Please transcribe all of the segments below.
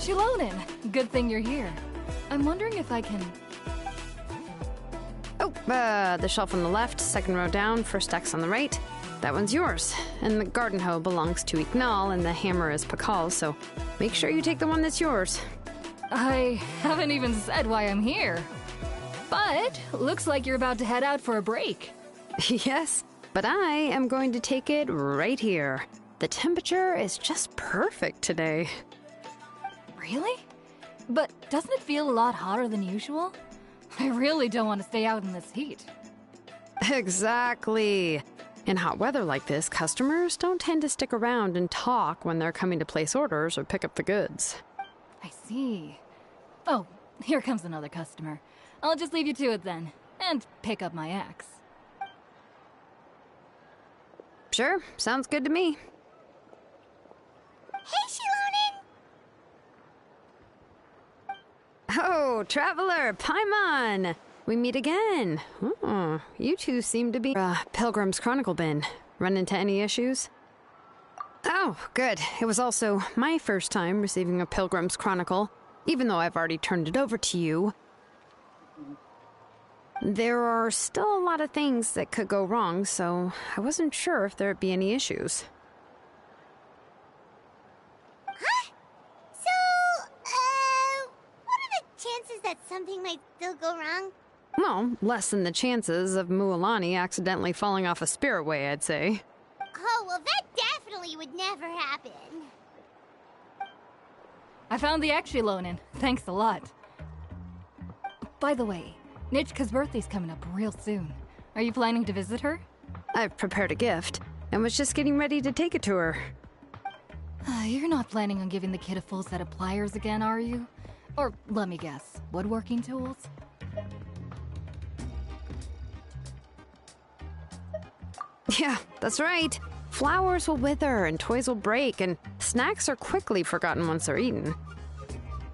Xilonen! Good thing you're here. I'm wondering if I can... Oh, the shelf on the left, second row down, first X on the right. That one's yours. And the garden hoe belongs to Ignal, and the hammer is Pakal's, so make sure you take the one that's yours. I haven't even said why I'm here. But looks like you're about to head out for a break. Yes, but I am going to take it right here. The temperature is just perfect today. Really? But doesn't it feel a lot hotter than usual? I really don't want to stay out in this heat. Exactly. In hot weather like this, customers don't tend to stick around and talk when they're coming to place orders or pick up the goods. I see. Oh, here comes another customer. I'll just leave you to it then, and pick up my axe. Sure, sounds good to me. Hey, xilonen! Oh, Traveler, Paimon! We meet again. Oh, you two seem to be Pilgrim's Chronicle bin. Run into any issues? Oh, good. It was also my first time receiving a Pilgrim's Chronicle, even though I've already turned it over to you. There are still a lot of things that could go wrong, so I wasn't sure if there'd be any issues. Huh? So, what are the chances that something might still go wrong? Well, less than the chances of Mualani accidentally falling off a spirit way, I'd say. Oh, well, that definitely would never happen. I found the xilonen. Thanks a lot. By the way, Nichka's birthday's coming up real soon. Are you planning to visit her? I've prepared a gift, and was just getting ready to take it to her. You're not planning on giving the kid a full set of pliers again, are you? Or, let me guess, woodworking tools? Yeah, that's right. Flowers will wither and toys will break, and snacks are quickly forgotten once they're eaten.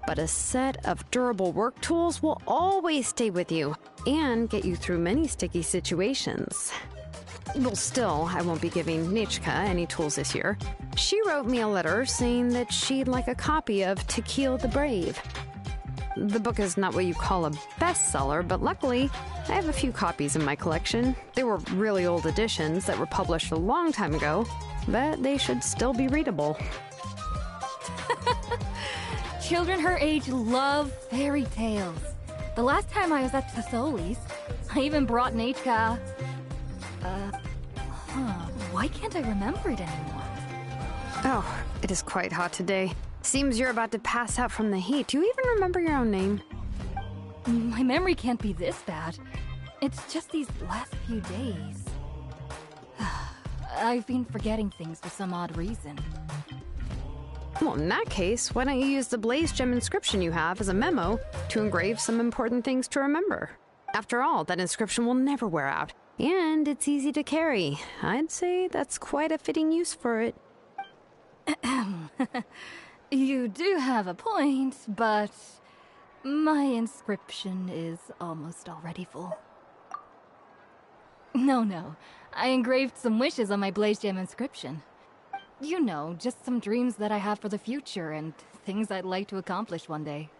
But a set of durable work tools will always stay with you and get you through many sticky situations. Well, still, I won't be giving Nichka any tools this year. She wrote me a letter saying that she'd like a copy of To Kill the Brave. The book is not what you call a bestseller, but luckily, I have a few copies in my collection. They were really old editions that were published a long time ago, but they should still be readable. Children her age love fairy tales. The last time I was at Tasoli's, I even brought Nichka... Why can't I remember it anymore? Oh, it is quite hot today. Seems you're about to pass out from the heat. Do you even remember your own name? My memory can't be this bad. It's just these last few days. I've been forgetting things for some odd reason. Well, in that case, why don't you use the Blaze Gem inscription you have as a memo to engrave some important things to remember? After all, that inscription will never wear out, and it's easy to carry. I'd say that's quite a fitting use for it. You do have a point, but my inscription is almost already full. No, I engraved some wishes on my Blaze Gem inscription. You know, just some dreams that I have for the future and things I'd like to accomplish one day.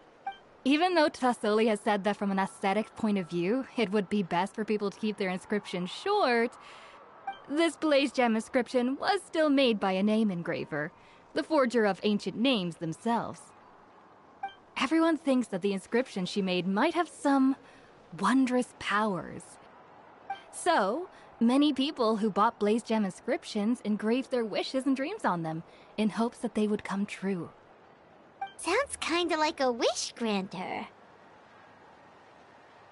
Even though Tasoli has said that from an aesthetic point of view, it would be best for people to keep their inscription short, this Blaze Gem inscription was still made by a name engraver, the forger of ancient names themselves. Everyone thinks that the inscription she made might have some wondrous powers. So, many people who bought Blaze Gem inscriptions engraved their wishes and dreams on them, in hopes that they would come true. Sounds kinda like a wish granter.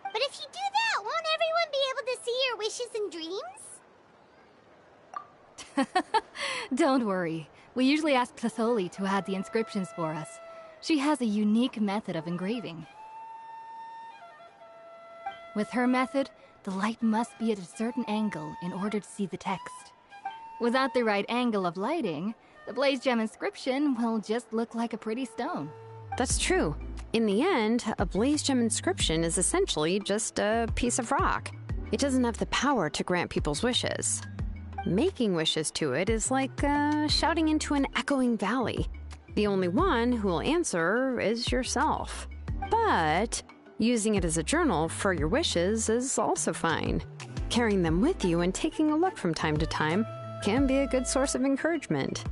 But if you do that, won't everyone be able to see your wishes and dreams? Don't worry. We usually ask Tasoli to add the inscriptions for us. She has a unique method of engraving. With her method, the light must be at a certain angle in order to see the text. Without the right angle of lighting, the Blaze Gem inscription will just look like a pretty stone. That's true. In the end, a Blaze Gem inscription is essentially just a piece of rock. It doesn't have the power to grant people's wishes. Making wishes to it is like shouting into an echoing valley. The only one who will answer is yourself. But using it as a journal for your wishes is also fine. Carrying them with you and taking a look from time to time can be a good source of encouragement.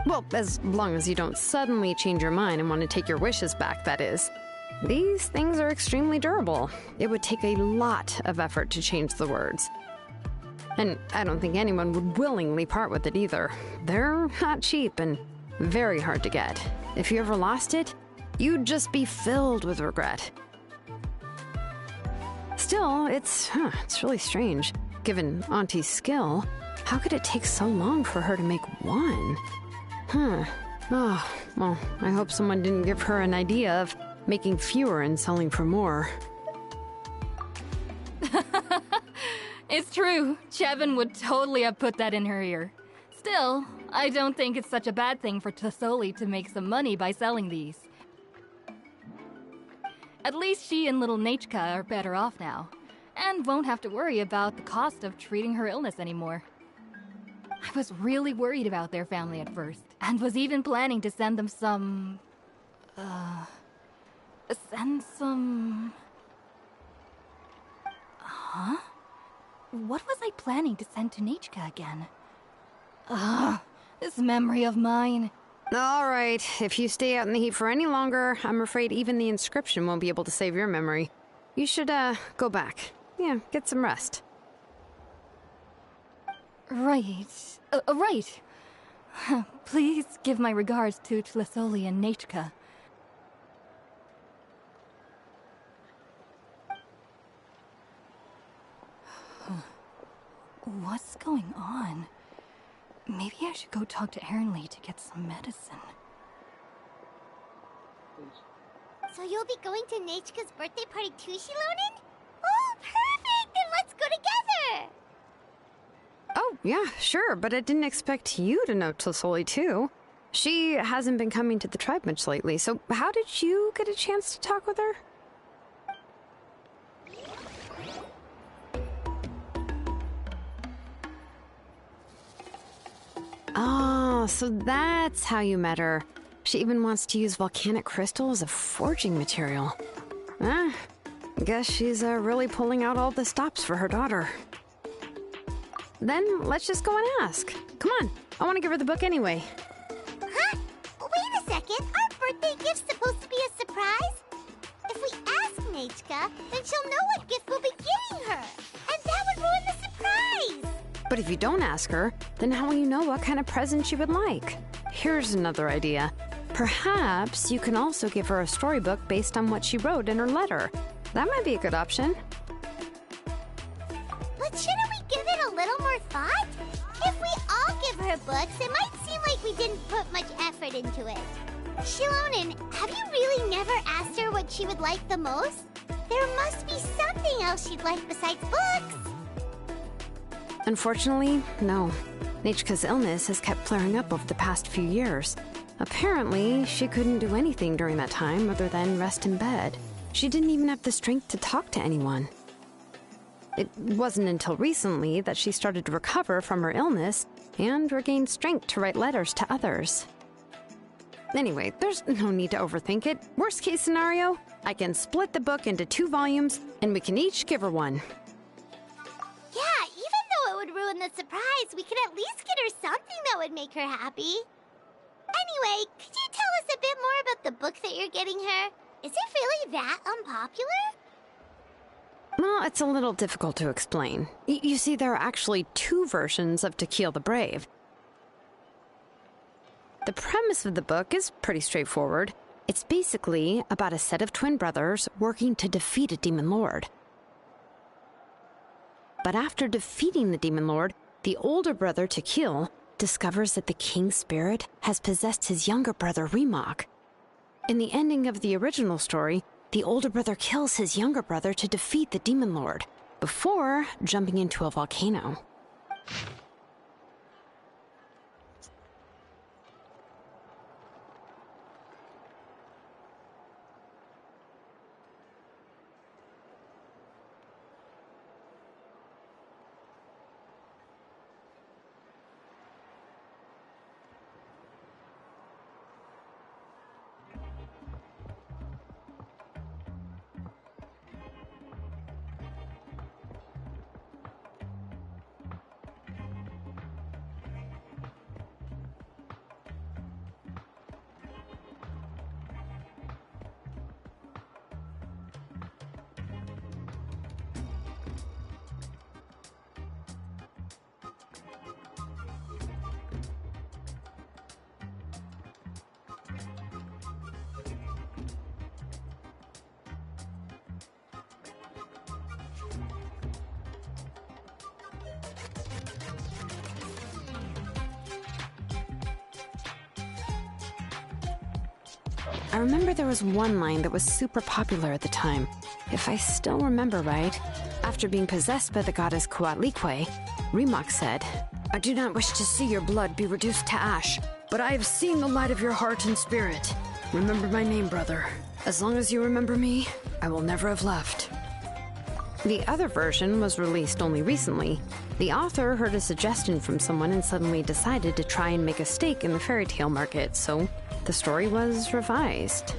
Well, as long as you don't suddenly change your mind and want to take your wishes back, that is. These things are extremely durable. It would take a lot of effort to change the words. And I don't think anyone would willingly part with it either. They're not cheap and very hard to get. If you ever lost it, you'd just be filled with regret. Still, it's really strange. Given Auntie's skill, how could it take so long for her to make one? Oh, well, I hope someone didn't give her an idea of making fewer and selling for more. It's true. Chevin would totally have put that in her ear. Still, I don't think it's such a bad thing for Tassoli to make some money by selling these. At least she and little Nachka are better off now, and won't have to worry about the cost of treating her illness anymore. I was really worried about their family at first, and was even planning to send them some... Huh? What was I planning to send to Nachka again? This memory of mine. All right, if you stay out in the heat for any longer, I'm afraid even the inscription won't be able to save your memory. You should, go back. Yeah, get some rest. Right. Right. Please give my regards to Tassoli and Nachka. What's going on? Maybe I should go talk to Ernly to get some medicine. So you'll be going to Nachka's birthday party too, xilonen? Oh, perfect! Then let's go together! Oh, yeah, sure, but I didn't expect you to know Tassoli too. She hasn't been coming to the tribe much lately, so how did you get a chance to talk with her? Oh, so that's how you met her. She even wants to use volcanic crystal as a forging material. Guess she's really pulling out all the stops for her daughter. Then let's just go and ask. Come on, I want to give her the book anyway. Huh? Wait a second, our birthday gift's supposed to be a surprise? If we ask Nachka, then she'll know what gift we'll be getting her. And that would ruin the surprise! But if you don't ask her, then how will you know what kind of present she would like? Here's another idea. Perhaps you can also give her a storybook based on what she wrote in her letter. That might be a good option. But shouldn't we give it a little more thought? If we all give her books, it might seem like we didn't put much effort into it. xilonen, have you really never asked her what she would like the most? There must be something else she'd like besides books. Unfortunately, no. Nachka's illness has kept flaring up over the past few years. Apparently, she couldn't do anything during that time other than rest in bed. She didn't even have the strength to talk to anyone. It wasn't until recently that she started to recover from her illness and regained strength to write letters to others. Anyway, there's no need to overthink it. Worst case scenario, I can split the book into 2 volumes and we can each give her one. Yeah, even though it would ruin the surprise, we could at least get her something that would make her happy. Anyway, could you tell us a bit more about the book that you're getting her? Is it really that unpopular? Well, it's a little difficult to explain. You see, there are actually 2 versions of To Kill the Brave. The premise of the book is pretty straightforward. It's basically about a set of twin brothers working to defeat a demon lord. But after defeating the demon lord, the older brother, Tequil, discovers that the king's spirit has possessed his younger brother, Remok. In the ending of the original story, the older brother kills his younger brother to defeat the demon lord, before jumping into a volcano. I remember there was one line that was super popular at the time. If I still remember right, after being possessed by the goddess Coatlicue, Rimac said, "I do not wish to see your blood be reduced to ash, but I have seen the light of your heart and spirit. Remember my name, brother. As long as you remember me, I will never have left." The other version was released only recently. The author heard a suggestion from someone and suddenly decided to try and make a stake in the fairy tale market, so the story was revised.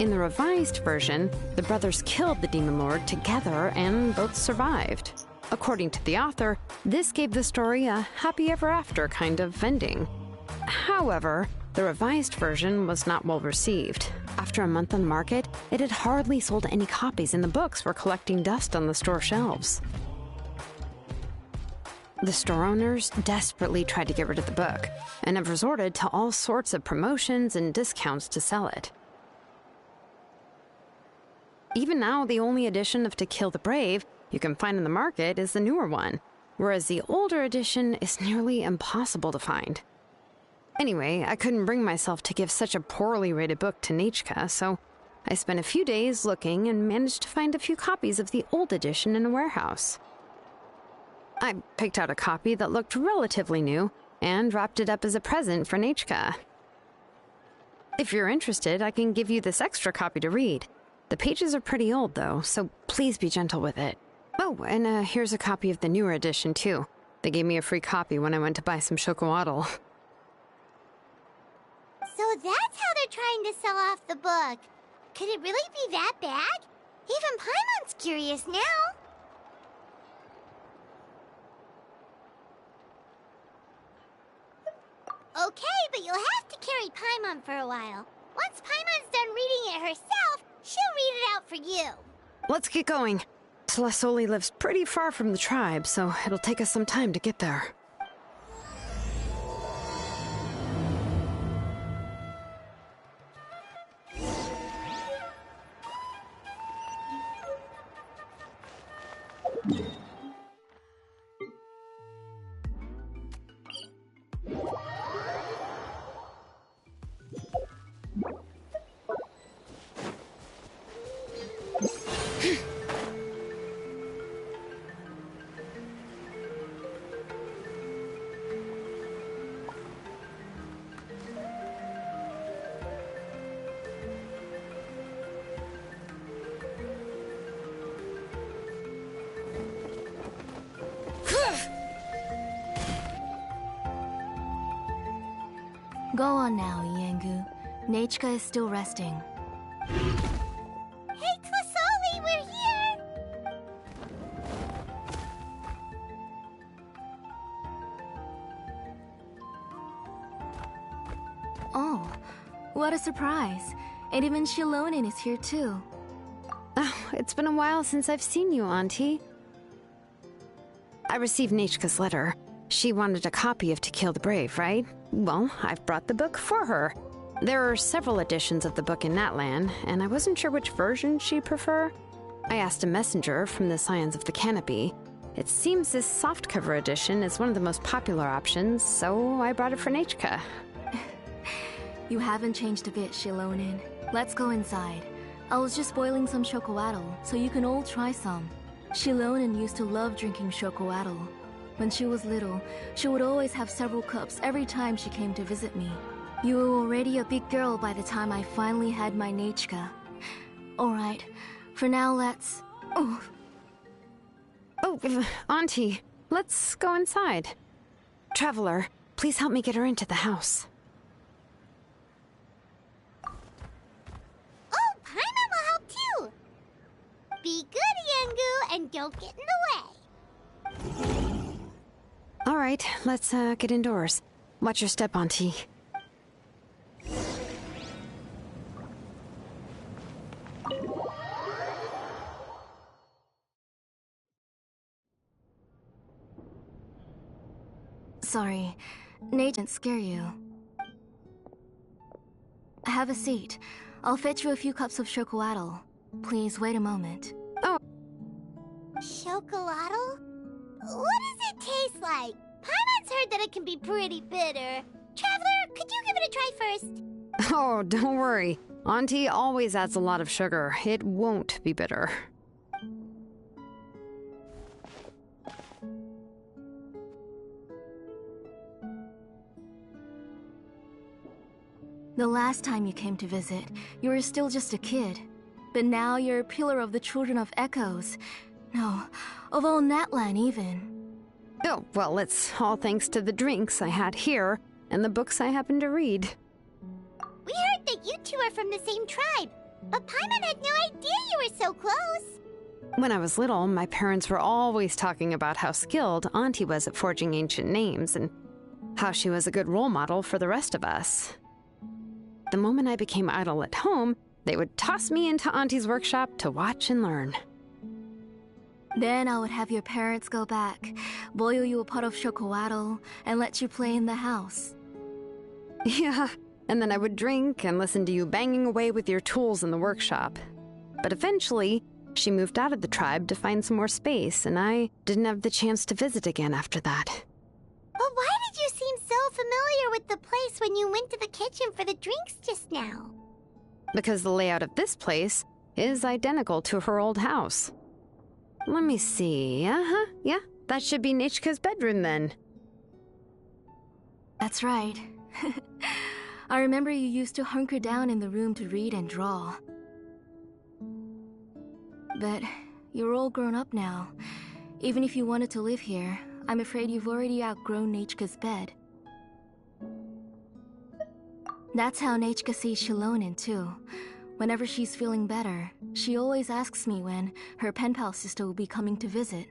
In the revised version, the brothers killed the demon lord together and both survived. According to the author, this gave the story a happy ever after kind of ending. However, the revised version was not well received. After a month on the market, it had hardly sold any copies, and the books were collecting dust on the store shelves. The store owners desperately tried to get rid of the book, and have resorted to all sorts of promotions and discounts to sell it. Even now, the only edition of To Kill the Brave you can find in the market is the newer one, whereas the older edition is nearly impossible to find. Anyway, I couldn't bring myself to give such a poorly rated book to Nechka, so I spent a few days looking and managed to find a few copies of the old edition in a warehouse. I picked out a copy that looked relatively new and wrapped it up as a present for Nechka. If you're interested, I can give you this extra copy to read. The pages are pretty old, though, so please be gentle with it. Oh, and here's a copy of the newer edition, too. They gave me a free copy when I went to buy some chocolatl. So that's how they're trying to sell off the book. Could it really be that bad? Even Paimon's curious now. Okay, but you'll have to carry Paimon for a while. Once Paimon's done reading it herself, she'll read it out for you. Let's get going. Tlasoli lives pretty far from the tribe, so it'll take us some time to get there. Go on now, Iengu. Nechka is still resting. Hey, Tlasoli, we're here! Oh, what a surprise. And even xilonen is here too. Oh, it's been a while since I've seen you, Auntie. I received Nechka's letter. She wanted a copy of To Kill the Brave, right? Well, I've brought the book for her. There are several editions of the book in Natlan, and I wasn't sure which version she'd prefer. I asked a messenger from the Scions of the Canopy. It seems this softcover edition is one of the most popular options, so I brought it for Nechka. You haven't changed a bit, xilonen. Let's go inside. I was just boiling some chocolatl, so you can all try some. Xilonen used to love drinking chocolatl. When she was little, she would always have several cups every time she came to visit me. You were already a big girl by the time I finally had my Nechka. Alright, for now let's... Oh, Auntie, let's go inside. Traveler, please help me get her into the house. Oh, Paimon will help too! Be good, Iengu, and don't get in the way. All right, let's get indoors. Watch your step, Auntie. Sorry, Nate didn't scare you. Have a seat. I'll fetch you a few cups of chocolatl. Please wait a moment. Oh. Chocolatl? What does it taste like? Paimon's heard that it can be pretty bitter. Traveler, could you give it a try first? Oh, don't worry. Auntie always adds a lot of sugar. It won't be bitter. The last time you came to visit, you were still just a kid. But now you're a pillar of the children of Echoes. No, of all Natlan even. Oh, well, it's all thanks to the drinks I had here and the books I happened to read. We heard that you two are from the same tribe, but Paimon had no idea you were so close. When I was little, my parents were always talking about how skilled Auntie was at forging ancient names and how she was a good role model for the rest of us. The moment I became idle at home, they would toss me into Auntie's workshop to watch and learn. Then I would have your parents go back, boil you a pot of chocolatl, and let you play in the house. Yeah, and then I would drink and listen to you banging away with your tools in the workshop. But eventually, she moved out of the tribe to find some more space, and I didn't have the chance to visit again after that. But why did you seem so familiar with the place when you went to the kitchen for the drinks just now? Because the layout of this place is identical to her old house. Let me see. Yeah, that should be Nechka's bedroom then. That's right. I remember you used to hunker down in the room to read and draw. But you're all grown up now. Even if you wanted to live here, I'm afraid you've already outgrown Nechka's bed. That's how Nechka sees xilonen too. Whenever she's feeling better, she always asks me when her pen pal sister will be coming to visit.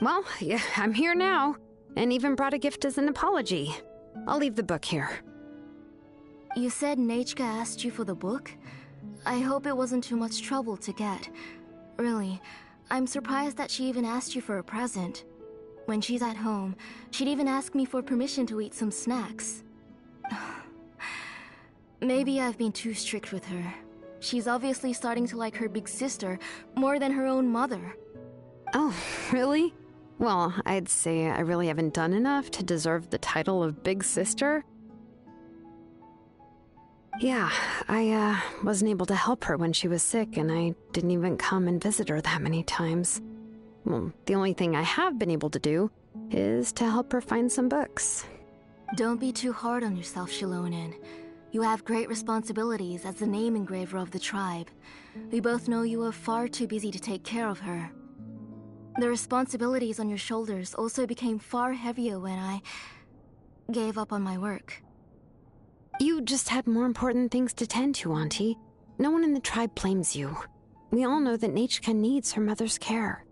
Well, yeah, I'm here now, and even brought a gift as an apology. I'll leave the book here. You said Nechka asked you for the book? I hope it wasn't too much trouble to get. Really, I'm surprised that she even asked you for a present. When she's at home, she'd even ask me for permission to eat some snacks. Maybe I've been too strict with her. She's obviously starting to like her big sister more than her own mother. Oh, really? Well, I'd say I really haven't done enough to deserve the title of big sister. Yeah, I wasn't able to help her when she was sick, and I didn't even come and visit her that many times. Well, the only thing I have been able to do is to help her find some books. Don't be too hard on yourself, xilonen. You have great responsibilities as the name engraver of the tribe. We both know you are far too busy to take care of her. The responsibilities on your shoulders also became far heavier when I gave up on my work. You just had more important things to tend to, Auntie. No one in the tribe blames you. We all know that Nechka needs her mother's care.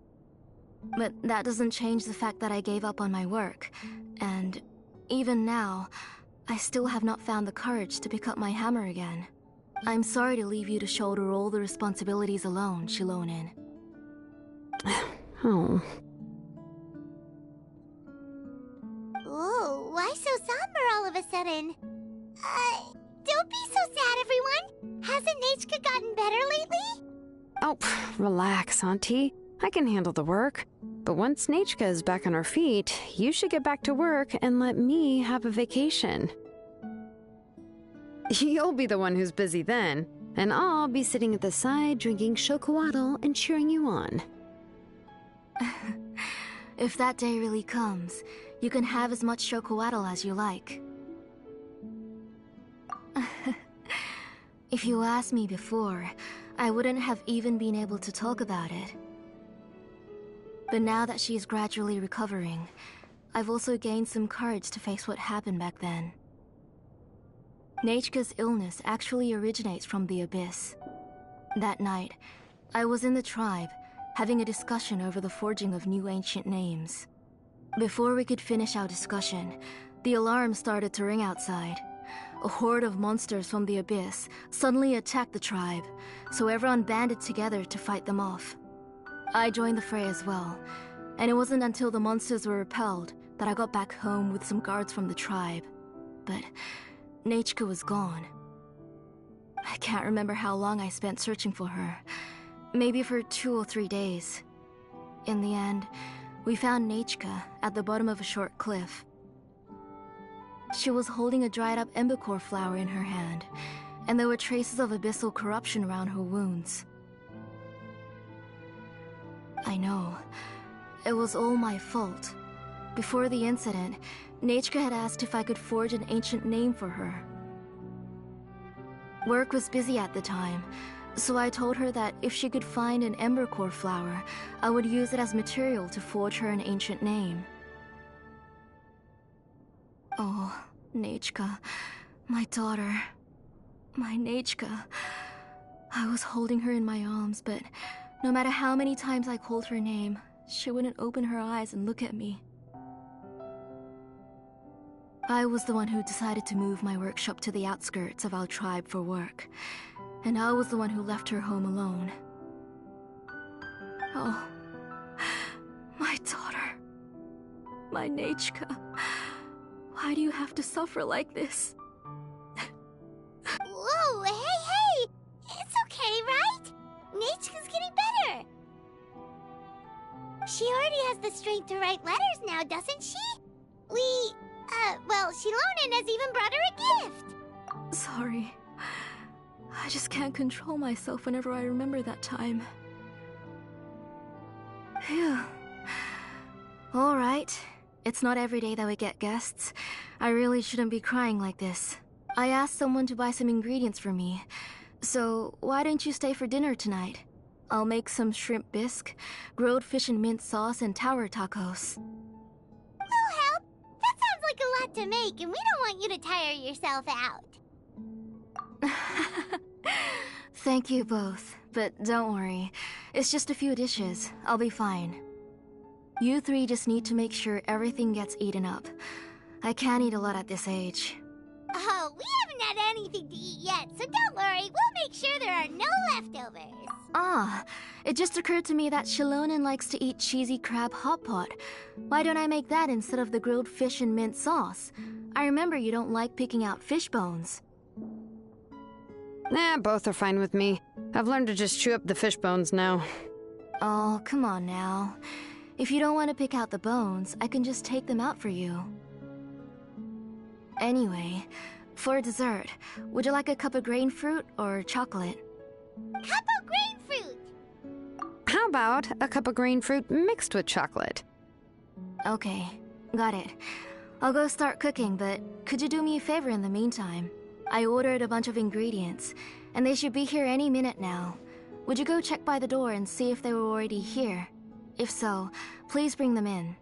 But that doesn't change the fact that I gave up on my work. And even now, I still have not found the courage to pick up my hammer again. I'm sorry to leave you to shoulder all the responsibilities alone, xilonen. Oh. Whoa, why so somber all of a sudden? Don't be so sad, everyone. Hasn't Nechka gotten better lately? Oh, relax, Auntie. I can handle the work. But once Nechka is back on her feet, you should get back to work and let me have a vacation. You'll be the one who's busy then, and I'll be sitting at the side drinking chocolatl and cheering you on. If that day really comes, you can have as much chocolatl as you like. If you asked me before, I wouldn't have even been able to talk about it. But now that she is gradually recovering, I've also gained some courage to face what happened back then. Nechka's illness actually originates from the Abyss. That night, I was in the tribe, having a discussion over the forging of new ancient names. Before we could finish our discussion, the alarm started to ring outside. A horde of monsters from the Abyss suddenly attacked the tribe, so everyone banded together to fight them off. I joined the fray as well, and it wasn't until the monsters were repelled that I got back home with some guards from the tribe. But Nechka was gone. I can't remember how long I spent searching for her. Maybe for 2 or 3 days. In the end, we found Nechka at the bottom of a short cliff. She was holding a dried up embercore flower in her hand, and there were traces of abyssal corruption around her wounds. I know. It was all my fault. Before the incident, Nechka had asked if I could forge an ancient name for her. Work was busy at the time, so I told her that if she could find an embercore flower, I would use it as material to forge her an ancient name. Oh, Nechka, my daughter, my Nechka. I was holding her in my arms, but no matter how many times I called her name, she wouldn't open her eyes and look at me. I was the one who decided to move my workshop to the outskirts of our tribe for work, and I was the one who left her home alone. Oh, my daughter, my Nechka. Why do you have to suffer like this? Whoa, hey! It's okay, right? Nechka's getting better. She already has the strength to write letters now, doesn't she? Well, xilonen has even brought her a gift. Sorry. I just can't control myself whenever I remember that time. Phew. Alright. It's not every day that we get guests. I really shouldn't be crying like this. I asked someone to buy some ingredients for me. So, why don't you stay for dinner tonight? I'll make some shrimp bisque, grilled fish and mint sauce, and tower tacos. We'll help. That sounds like a lot to make, and we don't want you to tire yourself out. Thank you both, but don't worry. It's just a few dishes. I'll be fine. You three just need to make sure everything gets eaten up. I can't eat a lot at this age. Oh, we haven't had anything to eat yet, so don't worry. We'll make sure there are no leftovers. Ah, it just occurred to me that xilonen likes to eat cheesy crab hot pot. Why don't I make that instead of the grilled fish and mint sauce? I remember you don't like picking out fish bones. Nah, both are fine with me. I've learned to just chew up the fish bones now. Oh, come on now. If you don't want to pick out the bones, I can just take them out for you. Anyway, for dessert, would you like a cup of grain fruit or chocolate? Cup of grain fruit! How about a cup of green fruit mixed with chocolate? Okay, got it. I'll go start cooking, but could you do me a favor in the meantime? I ordered a bunch of ingredients, and they should be here any minute now. Would you go check by the door and see if they were already here? If so, please bring them in.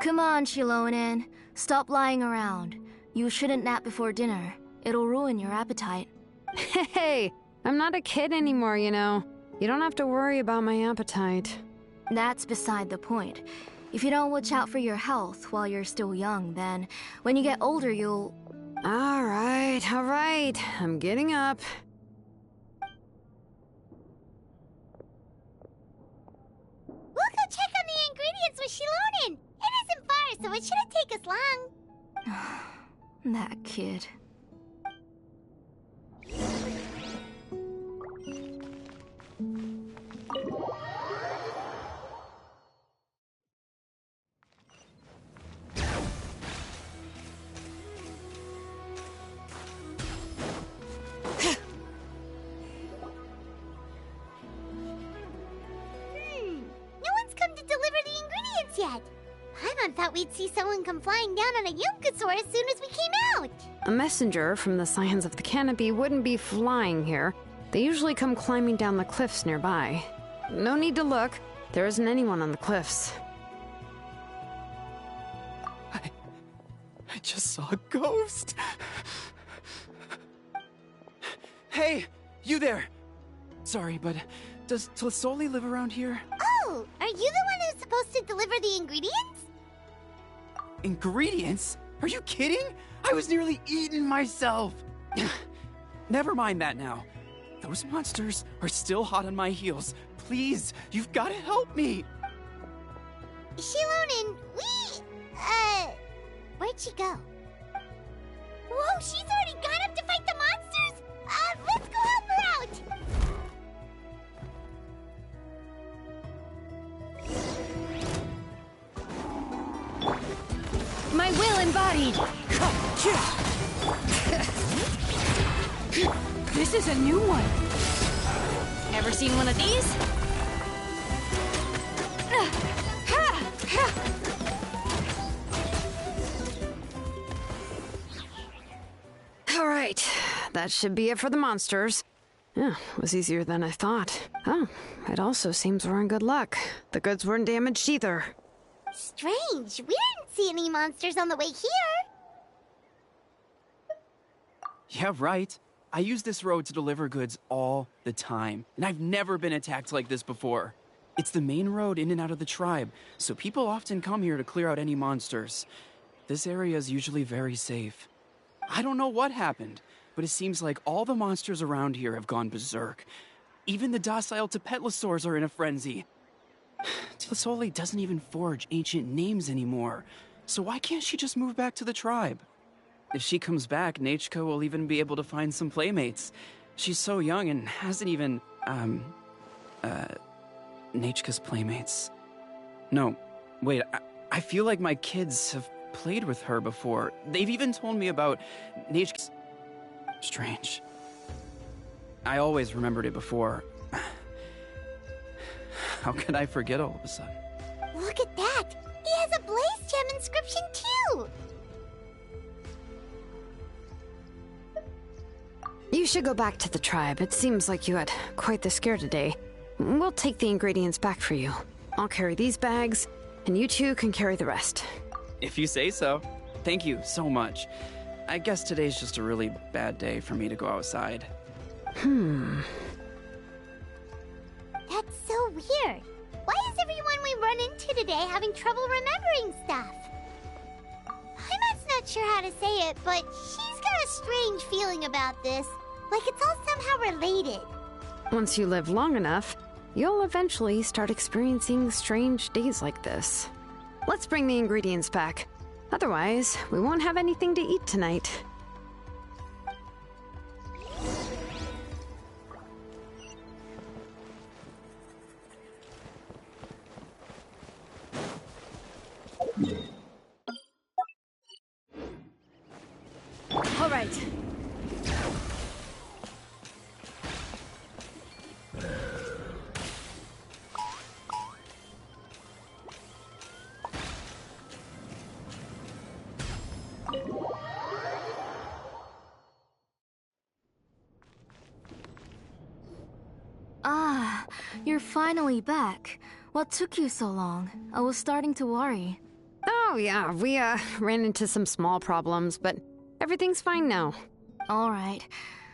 Come on, xilonen. Stop lying around. You shouldn't nap before dinner. It'll ruin your appetite. Hey, I'm not a kid anymore, you know. You don't have to worry about my appetite. That's beside the point. If you don't watch out for your health while you're still young, then when you get older, you'll... All right. I'm getting up. We'll go check on the ingredients with xilonen. It isn't far, so it shouldn't take us long. That kid. Yet. Paimon thought we'd see someone come flying down on a Yunkasaur as soon as we came out. A messenger from the Scions of the Canopy wouldn't be flying here. They usually come climbing down the cliffs nearby. No need to look. There isn't anyone on the cliffs. I just saw a ghost. Hey, you there! Sorry, but does Tlisoli live around here? Oh, are you the one who's supposed to deliver the ingredients? Ingredients? Are you kidding? I was nearly eaten myself! Never mind that now. Those monsters are still hot on my heels. Please, you've got to help me! xilonen, where'd she go? Whoa, she's already got up to fight the monsters? Let's go help her out! My will embodied! This is a new one. Ever seen one of these? All right, that should be it for the monsters. Yeah, was easier than I thought. Oh, it also seems we're in good luck. The goods weren't damaged either. Strange. We didn't see any monsters on the way here. Yeah, right. I use this road to deliver goods all the time, and I've never been attacked like this before. It's the main road in and out of the tribe, so people often come here to clear out any monsters. This area is usually very safe. I don't know what happened, but it seems like all the monsters around here have gone berserk. Even the docile Tepetlosaurs are in a frenzy. Tlisoli doesn't even forge ancient names anymore, so why can't she just move back to the tribe? If she comes back, Nachka will even be able to find some playmates. She's so young and hasn't even, Nachka's playmates. No, wait, I feel like my kids have played with her before. They've even told me about Nachka's... Strange. I always remembered it before. How could I forget all of a sudden? Look at that! He has a Blaze Gem inscription too! You should go back to the tribe. It seems like you had quite the scare today. We'll take the ingredients back for you. I'll carry these bags, and you two can carry the rest. If you say so. Thank you so much. I guess today's just a really bad day for me to go outside. That's so weird. Why is everyone we run into today having trouble remembering stuff? Paimon's not sure how to say it, but she's got a strange feeling about this. Like it's all somehow related. Once you live long enough, you'll eventually start experiencing strange days like this. Let's bring the ingredients back. Otherwise, we won't have anything to eat tonight. All right. Ah, you're finally back. What took you so long? I was starting to worry. Oh yeah, we ran into some small problems, but everything's fine now. All right.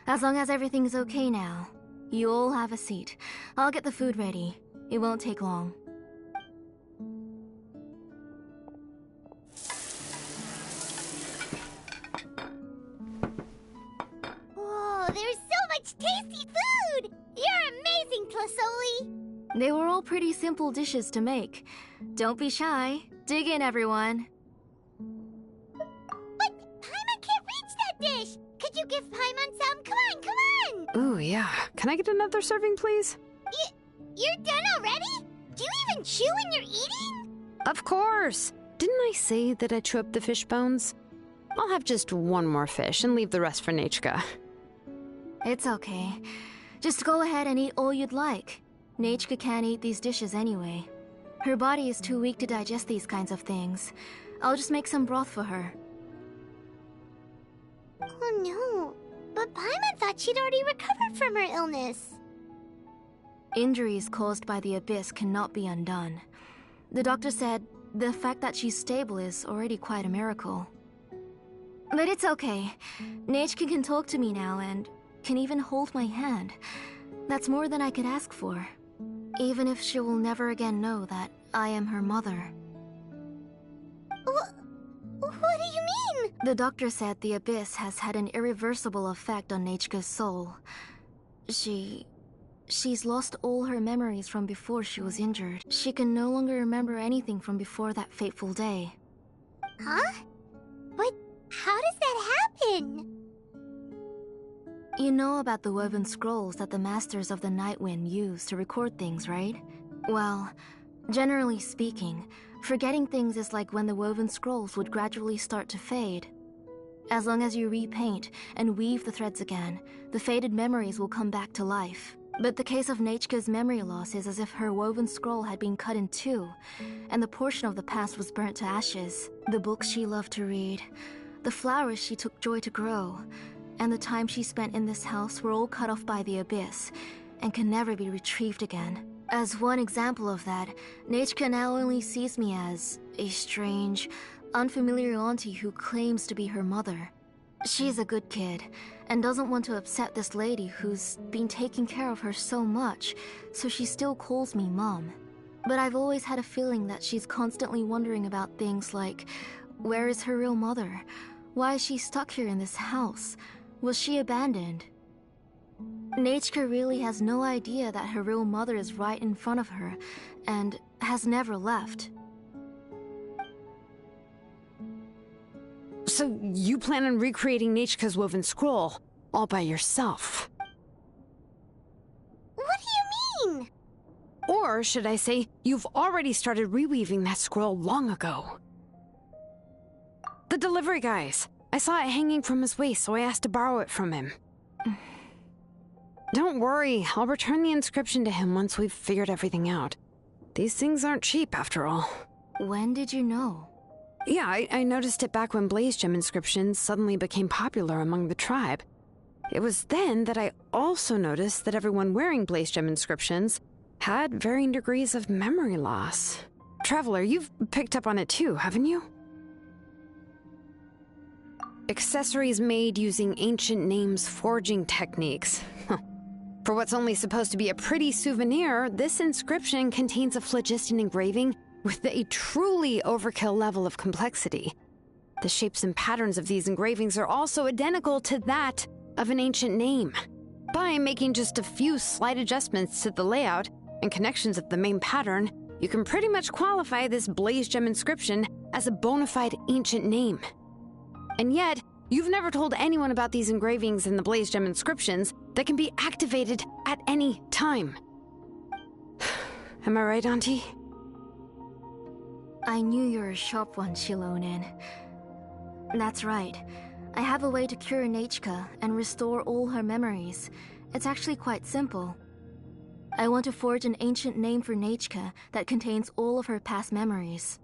As long as everything's okay now. You all have a seat. I'll get the food ready. It won't take long. Whoa, there's so much tasty food! You're amazing, Tlisoli! They were all pretty simple dishes to make. Don't be shy. Dig in, everyone. But Paimon can't reach that dish! Could you give Paimon some? Come on, come on! Ooh, yeah. Can I get another serving, please? You're done already? Do you even chew when you're eating? Of course! Didn't I say that I chew up the fish bones? I'll have just one more fish and leave the rest for Nachka. It's okay. Just go ahead and eat all you'd like. Nachka can't eat these dishes anyway. Her body is too weak to digest these kinds of things. I'll just make some broth for her. Oh no, but Paimon thought she'd already recovered from her illness. Injuries caused by the Abyss cannot be undone. The doctor said the fact that she's stable is already quite a miracle. But it's okay. Nachka can talk to me now and can even hold my hand. That's more than I could ask for. Even if she will never again know that I am her mother. What do you mean? The doctor said the Abyss has had an irreversible effect on Nachka's soul. She's lost all her memories from before she was injured. She can no longer remember anything from before that fateful day. Huh? But how does that happen? You know about the woven scrolls that the Masters of the Night Wind use to record things, right? Well, generally speaking, forgetting things is like when the woven scrolls would gradually start to fade. As long as you repaint and weave the threads again, the faded memories will come back to life. But the case of Nechka's memory loss is as if her woven scroll had been cut in two, and the portion of the past was burnt to ashes. The books she loved to read, the flowers she took joy to grow, and the time she spent in this house were all cut off by the abyss, and can never be retrieved again. As one example of that, Nechka now only sees me as a strange, unfamiliar auntie who claims to be her mother. She's a good kid, and doesn't want to upset this lady who's been taking care of her so much, so she still calls me Mom. But I've always had a feeling that she's constantly wondering about things like, where is her real mother? Why is she stuck here in this house? Was she abandoned? Nechka really has no idea that her real mother is right in front of her, and has never left. So you plan on recreating Nechka's woven scroll, all by yourself? What do you mean? Or should I say, you've already started reweaving that scroll long ago. The delivery guys. I saw it hanging from his waist, so I asked to borrow it from him. Don't worry, I'll return the inscription to him once we've figured everything out. These things aren't cheap, after all. When did you know? Yeah, I noticed it back when blaze gem inscriptions suddenly became popular among the tribe. It was then that I also noticed that everyone wearing blaze gem inscriptions had varying degrees of memory loss. Traveler, you've picked up on it too, haven't you? Accessories made using ancient names forging techniques. For what's only supposed to be a pretty souvenir, this inscription contains a phlogiston engraving with a truly overkill level of complexity. The shapes and patterns of these engravings are also identical to that of an ancient name. By making just a few slight adjustments to the layout and connections of the main pattern, you can pretty much qualify this blaze gem inscription as a bona fide ancient name. And yet, you've never told anyone about these engravings and the blaze gem inscriptions that can be activated at any time. Am I right, Auntie? I knew you were a sharp one, xilonen. That's right. I have a way to cure Nechka and restore all her memories. It's actually quite simple. I want to forge an ancient name for Nechka that contains all of her past memories.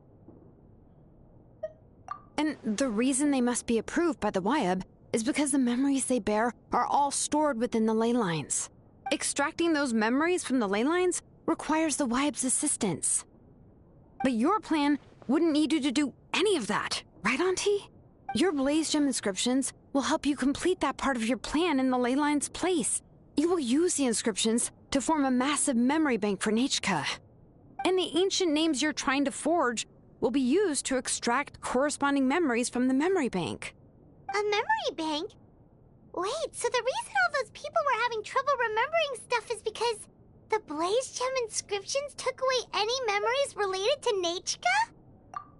And the reason they must be approved by the Wyab is because the memories they bear are all stored within the ley lines. Extracting those memories from the ley lines requires the Wyab's assistance. But your plan wouldn't need you to do any of that, right, Auntie? Your blaze gem inscriptions will help you complete that part of your plan in the ley line's place. You will use the inscriptions to form a massive memory bank for Nechka. And the ancient names you're trying to forge will be used to extract corresponding memories from the memory bank. A memory bank? Wait, so the reason all those people were having trouble remembering stuff is because the blaze gem inscriptions took away any memories related to Nechka?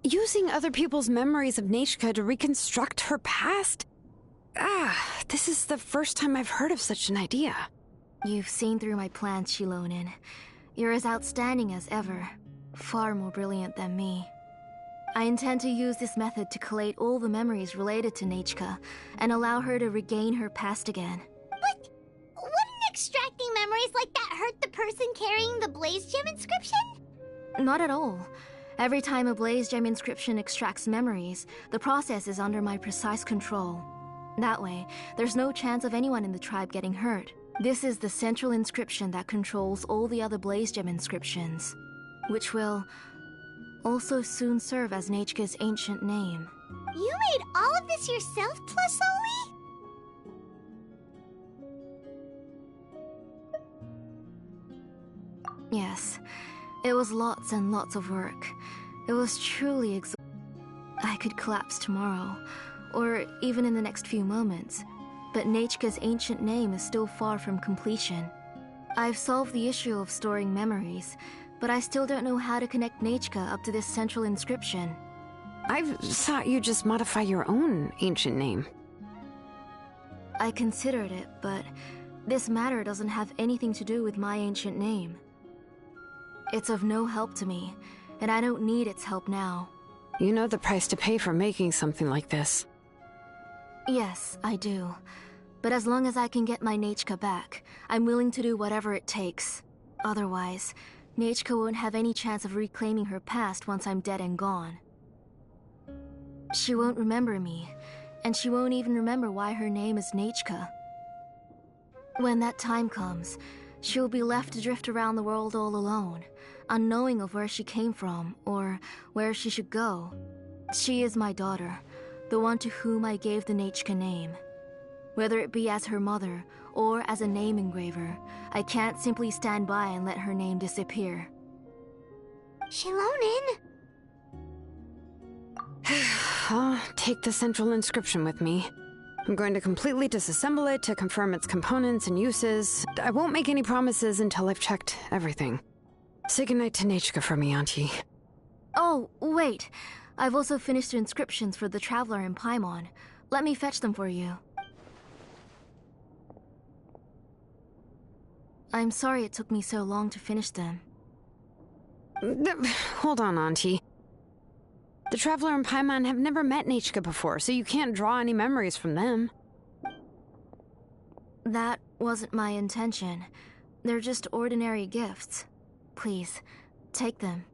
Using other people's memories of Nechka to reconstruct her past? This is the first time I've heard of such an idea. You've seen through my plans, xilonen. You're as outstanding as ever. Far more brilliant than me. I intend to use this method to collate all the memories related to Nechka and allow her to regain her past again. But wouldn't extracting memories like that hurt the person carrying the blaze gem inscription? Not at all. Every time a blaze gem inscription extracts memories, the process is under my precise control. That way, there's no chance of anyone in the tribe getting hurt. This is the central inscription that controls all the other blaze gem inscriptions, which will also soon serve as Nechka's ancient name. You made all of this yourself, Aloy? Yes, it was lots and lots of work. It was truly I could collapse tomorrow, or even in the next few moments, but Nechka's ancient name is still far from completion. I've solved the issue of storing memories, but I still don't know how to connect Nechka up to this central inscription. I've thought you just modify your own ancient name. I considered it, but this matter doesn't have anything to do with my ancient name. It's of no help to me, and I don't need its help now. You know the price to pay for making something like this. Yes, I do. But as long as I can get my Nechka back, I'm willing to do whatever it takes. Otherwise, Nechka won't have any chance of reclaiming her past once I'm dead and gone. She won't remember me, and she won't even remember why her name is Nechka. When that time comes, she'll be left to drift around the world all alone, unknowing of where she came from or where she should go. She is my daughter, the one to whom I gave the Nechka name. Whether it be as her mother or as a name engraver, I can't simply stand by and let her name disappear. Xilonen! I'll take the central inscription with me. I'm going to completely disassemble it to confirm its components and uses. I won't make any promises until I've checked everything. Say goodnight to Nechka for me, Auntie. Oh, wait. I've also finished the inscriptions for the Traveler in Paimon. Let me fetch them for you. I'm sorry it took me so long to finish them. Hold on, Auntie. The Traveler and Paimon have never met Nechka before, so you can't draw any memories from them. That wasn't my intention. They're just ordinary gifts. Please, take them.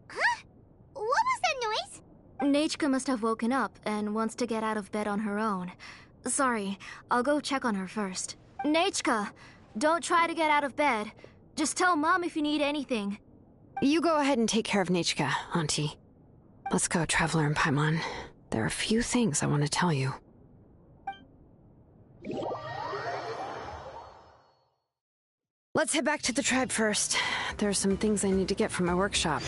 Huh? What was that noise? Nechka must have woken up and wants to get out of bed on her own. Sorry, I'll go check on her first. Nechka! Don't try to get out of bed. Just tell Mom if you need anything. You go ahead and take care of Nechka, Auntie. Let's go, Traveler and Paimon. There are a few things I want to tell you. Let's head back to the tribe first. There are some things I need to get from my workshop.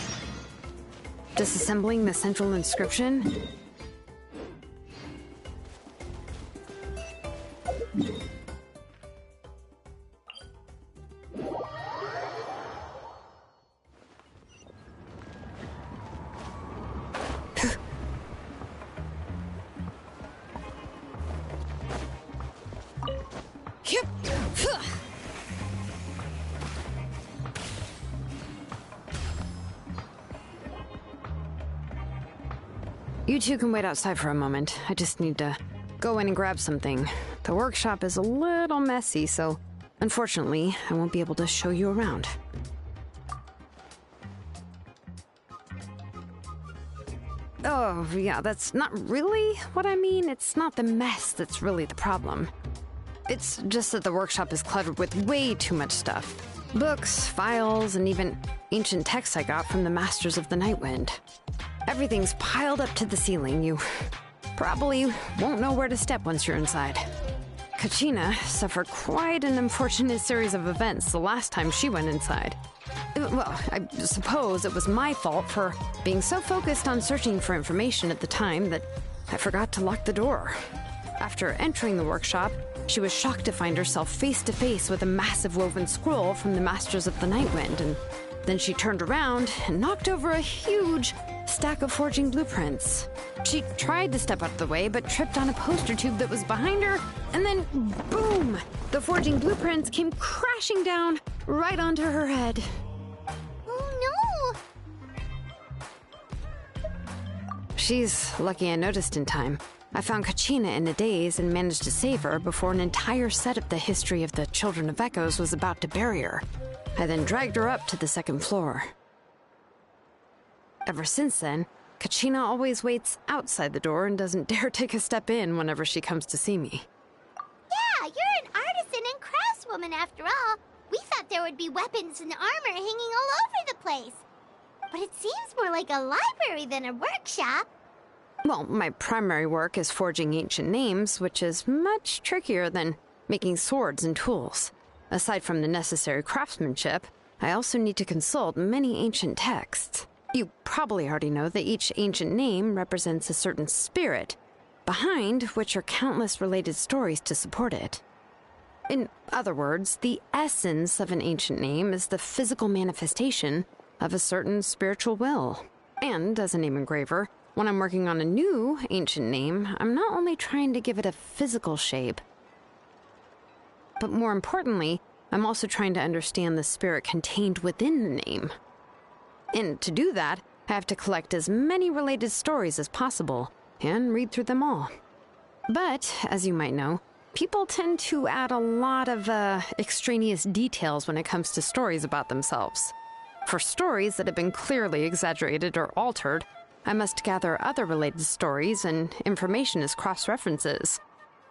Disassembling the central inscription. You two can wait outside for a moment. I just need to go in and grab something. The workshop is a little messy, so unfortunately, I won't be able to show you around. Oh, yeah, that's not really what I mean. It's not the mess that's really the problem. It's just that the workshop is cluttered with way too much stuff. Books, files, and even ancient texts I got from the Masters of the Nightwind. Everything's piled up to the ceiling. You probably won't know where to step once you're inside. Kachina suffered quite an unfortunate series of events the last time she went inside. Well, I suppose it was my fault for being so focused on searching for information at the time that I forgot to lock the door. After entering the workshop, she was shocked to find herself face to face with a massive woven scroll from the Masters of the Nightwind, and then she turned around and knocked over a huge stack of forging blueprints. She tried to step out of the way, but tripped on a poster tube that was behind her, and then boom! The forging blueprints came crashing down right onto her head. Oh no! She's lucky I noticed in time. I found Kachina in a daze and managed to save her before an entire set of the history of the Children of Echoes was about to bury her. I then dragged her up to the second floor. Ever since then, Kachina always waits outside the door and doesn't dare take a step in whenever she comes to see me. Yeah, you're an artisan and craftswoman after all. We thought there would be weapons and armor hanging all over the place. But it seems more like a library than a workshop. Well, my primary work is forging ancient names, which is much trickier than making swords and tools. Aside from the necessary craftsmanship, I also need to consult many ancient texts. You probably already know that each ancient name represents a certain spirit, behind which are countless related stories to support it. In other words, the essence of an ancient name is the physical manifestation of a certain spiritual will. And as a name engraver, when I'm working on a new ancient name, I'm not only trying to give it a physical shape, but more importantly, I'm also trying to understand the spirit contained within the name. And to do that, I have to collect as many related stories as possible and read through them all. But, as you might know, people tend to add a lot of extraneous details when it comes to stories about themselves. For stories that have been clearly exaggerated or altered, I must gather other related stories and information as cross-references.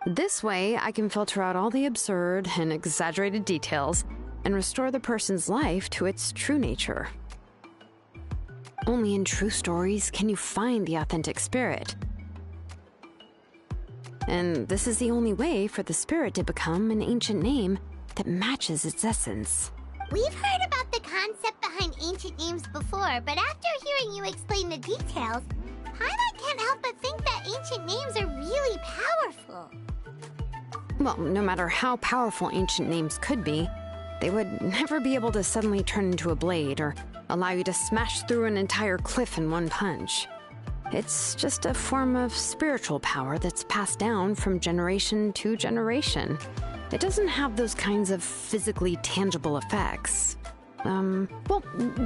This way, I can filter out all the absurd and exaggerated details and restore the person's life to its true nature. Only in true stories can you find the authentic spirit. And this is the only way for the spirit to become an ancient name that matches its essence. We've heard about the concept behind ancient names before, but after hearing you explain the details, Paimon can't help but think that ancient names are really powerful. Well, no matter how powerful ancient names could be, they would never be able to suddenly turn into a blade or allow you to smash through an entire cliff in one punch. It's just a form of spiritual power that's passed down from generation to generation. It doesn't have those kinds of physically tangible effects. Well,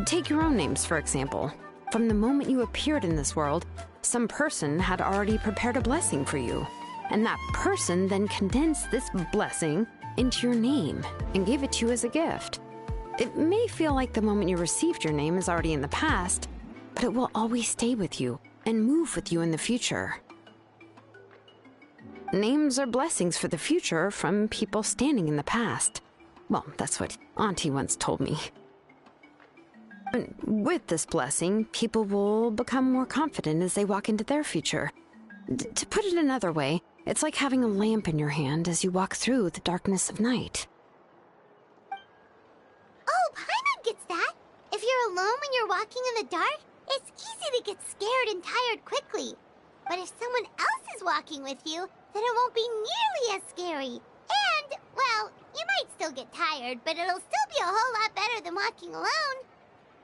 take your own names, for example. From the moment you appeared in this world, some person had already prepared a blessing for you. And that person then condensed this blessing into your name and gave it to you as a gift. It may feel like the moment you received your name is already in the past, but it will always stay with you and move with you in the future. Names are blessings for the future from people standing in the past. Well, that's what Auntie once told me. And with this blessing, people will become more confident as they walk into their future. To put it another way, it's like having a lamp in your hand as you walk through the darkness of night. Oh, Paimon gets that. If you're alone when you're walking in the dark, it's easy to get scared and tired quickly. But if someone else is walking with you, then it won't be nearly as scary. And, well, you might still get tired, but it'll still be a whole lot better than walking alone.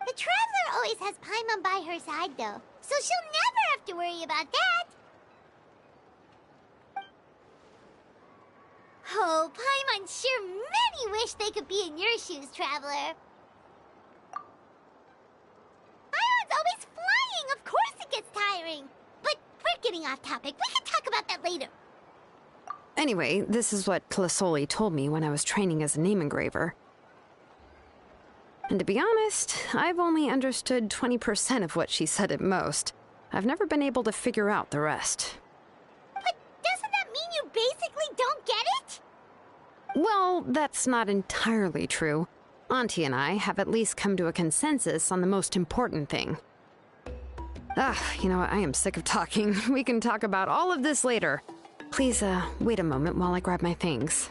The Traveler always has Paimon by her side, though, so she'll never have to worry about that. Oh, Paimon sure many wish they could be in your shoes, Traveler. Paimon's always flying. Of course it gets tiring. But we're getting off topic. We can talk about that later. Anyway, this is what Plisoli told me when I was training as a name engraver. And to be honest, I've only understood 20% of what she said at most. I've never been able to figure out the rest. But doesn't that mean you basically don't get it? Well, that's not entirely true. Auntie and I have at least come to a consensus on the most important thing. You know what? I am sick of talking. We can talk about all of this later. Please, wait a moment while I grab my things.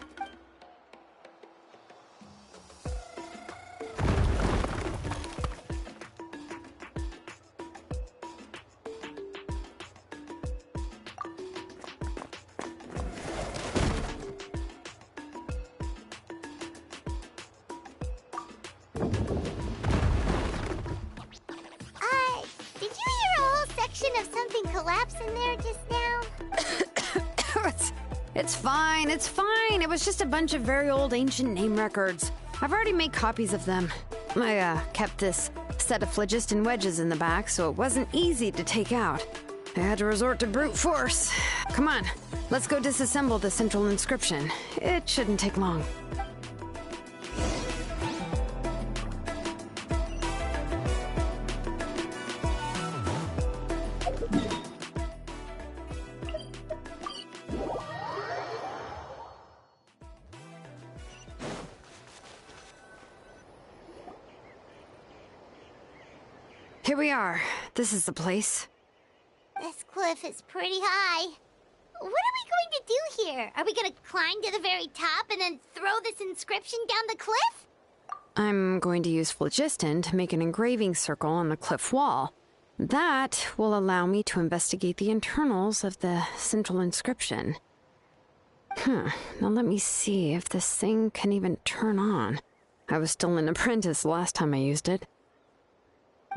Did you hear a whole section of something collapse in there just now? It's fine, it's fine. It was just a bunch of very old ancient name records. I've already made copies of them. I kept this set of phlogiston wedges in the back, so it wasn't easy to take out. I had to resort to brute force. Come on, let's go disassemble the central inscription. It shouldn't take long. Here we are. This is the place. This cliff is pretty high. What are we going to do here? Are we going to climb to the very top and then throw this inscription down the cliff? I'm going to use phlogiston to make an engraving circle on the cliff wall. That will allow me to investigate the internals of the central inscription. Now let me see if this thing can even turn on. I was still an apprentice last time I used it.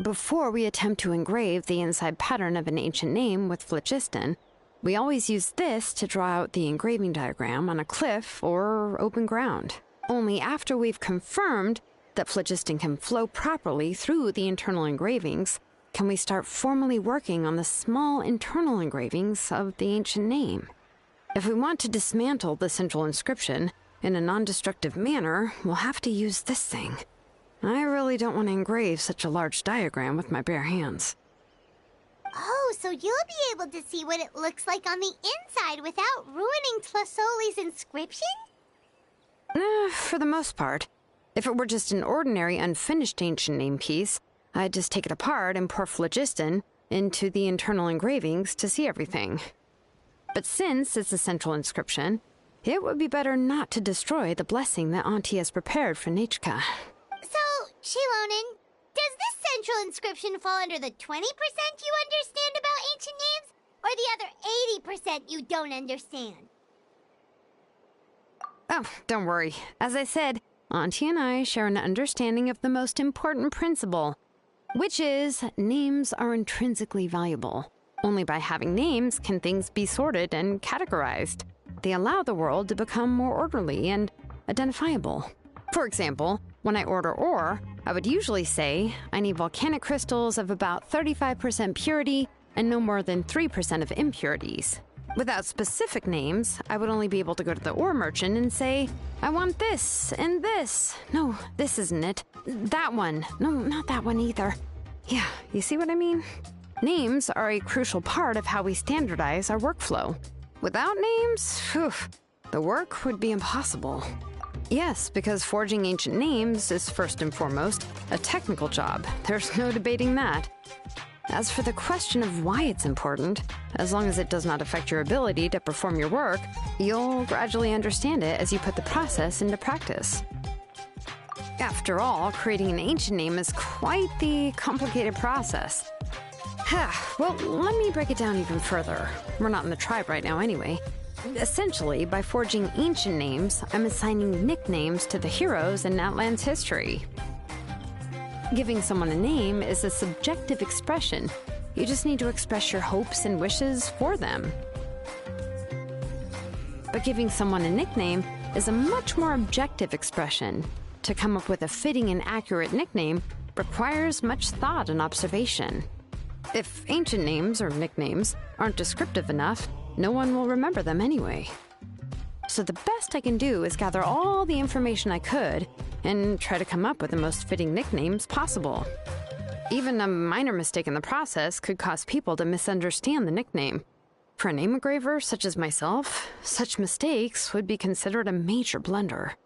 Before we attempt to engrave the inside pattern of an ancient name with phlogiston, we always use this to draw out the engraving diagram on a cliff or open ground. Only after we've confirmed that phlogiston can flow properly through the internal engravings, can we start formally working on the small internal engravings of the ancient name. If we want to dismantle the central inscription in a non-destructive manner, we'll have to use this thing. I really don't want to engrave such a large diagram with my bare hands. Oh, so you'll be able to see what it looks like on the inside without ruining Tlasoli's inscription? For the most part. If it were just an ordinary unfinished ancient name piece, I'd just take it apart and pour phlogiston into the internal engravings to see everything. But since it's a central inscription, it would be better not to destroy the blessing that Auntie has prepared for Nechka. So, xilonen, does this central inscription fall under the 20% you understand about ancient names, or the other 80% you don't understand? Oh, don't worry. As I said, Auntie and I share an understanding of the most important principle, which is names are intrinsically valuable. Only by having names can things be sorted and categorized. They allow the world to become more orderly and identifiable. For example, when I order ore, I would usually say I need volcanic crystals of about 35% purity and no more than 3% of impurities. Without specific names, I would only be able to go to the ore merchant and say, I want this and this. No, this isn't it. That one. No, not that one either. Yeah, you see what I mean? Names are a crucial part of how we standardize our workflow. Without names, the work would be impossible. Yes, because forging ancient names is first and foremost a technical job. There's no debating that. As for the question of why it's important, as long as it does not affect your ability to perform your work, you'll gradually understand it as you put the process into practice. After all, creating an ancient name is quite the complicated process. Well, let me break it down even further. We're not in the tribe right now anyway. Essentially, by forging ancient names, I'm assigning nicknames to the heroes in Outland's history. Giving someone a name is a subjective expression. You just need to express your hopes and wishes for them. But giving someone a nickname is a much more objective expression. To come up with a fitting and accurate nickname requires much thought and observation. If ancient names or nicknames aren't descriptive enough, no one will remember them anyway. So the best I can do is gather all the information I could and try to come up with the most fitting nicknames possible. Even a minor mistake in the process could cause people to misunderstand the nickname. For a name engraver such as myself, such mistakes would be considered a major blunder.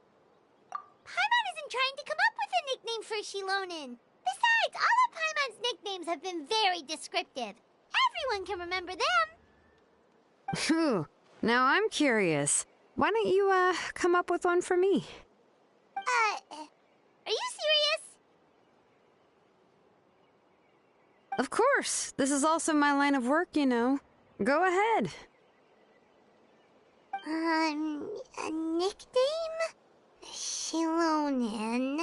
Paimon isn't trying to come up with a nickname for xilonen. Besides, all of Paimon's nicknames have been very descriptive. Everyone can remember them. Phew. Now I'm curious. Why don't you, come up with one for me? Are you serious? Of course. This is also my line of work, you know. Go ahead. A nickname? Xilonen.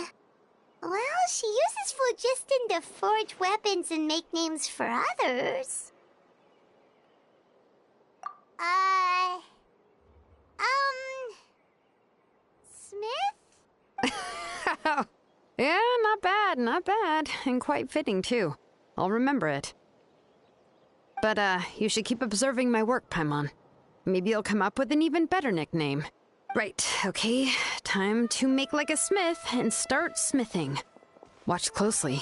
Well, she uses phlogiston to forge weapons and make names for others. Smith? Yeah, not bad, and quite fitting, too. I'll remember it. But, you should keep observing my work, Paimon. Maybe you'll come up with an even better nickname. Right, okay, time to make like a smith and start smithing. Watch closely.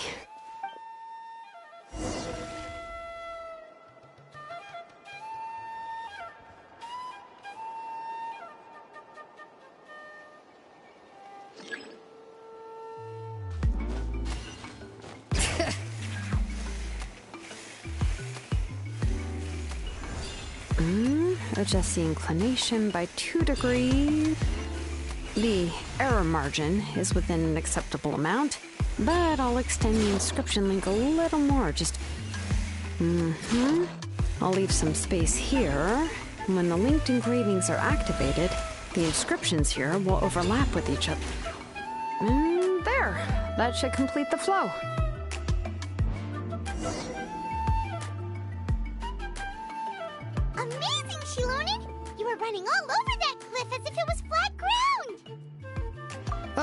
Adjust the inclination by 2 degrees. The error margin is within an acceptable amount, but I'll extend the inscription link a little more, just... I'll leave some space here. When the linked engravings are activated, the inscriptions here will overlap with each other. And there! That should complete the flow. Amazing, xilonen! You were running all over that cliff as if it was flat ground!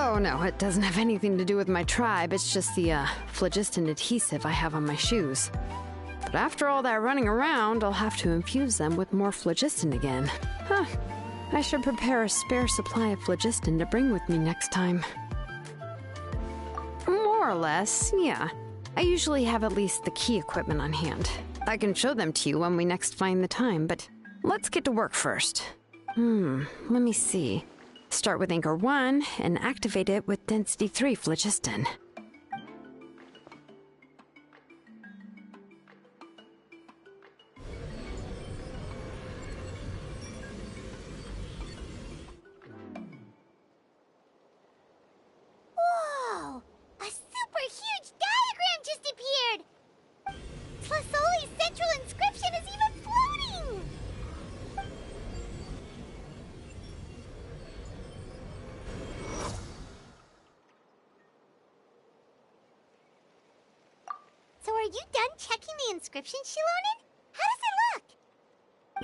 Oh no, it doesn't have anything to do with my tribe. It's just the phlogiston adhesive I have on my shoes. But after all that running around, I'll have to infuse them with more phlogiston again. Huh. I should prepare a spare supply of phlogiston to bring with me next time. More or less, yeah. I usually have at least the key equipment on hand. I can show them to you when we next find the time, but let's get to work first. Let me see. Start with Anchor 1 and activate it with Density 3 phlogiston. Whoa! A super huge diagram just appeared! Tlasoli's central inscription is even floating! So are you done checking the inscription, xilonen? How does it look?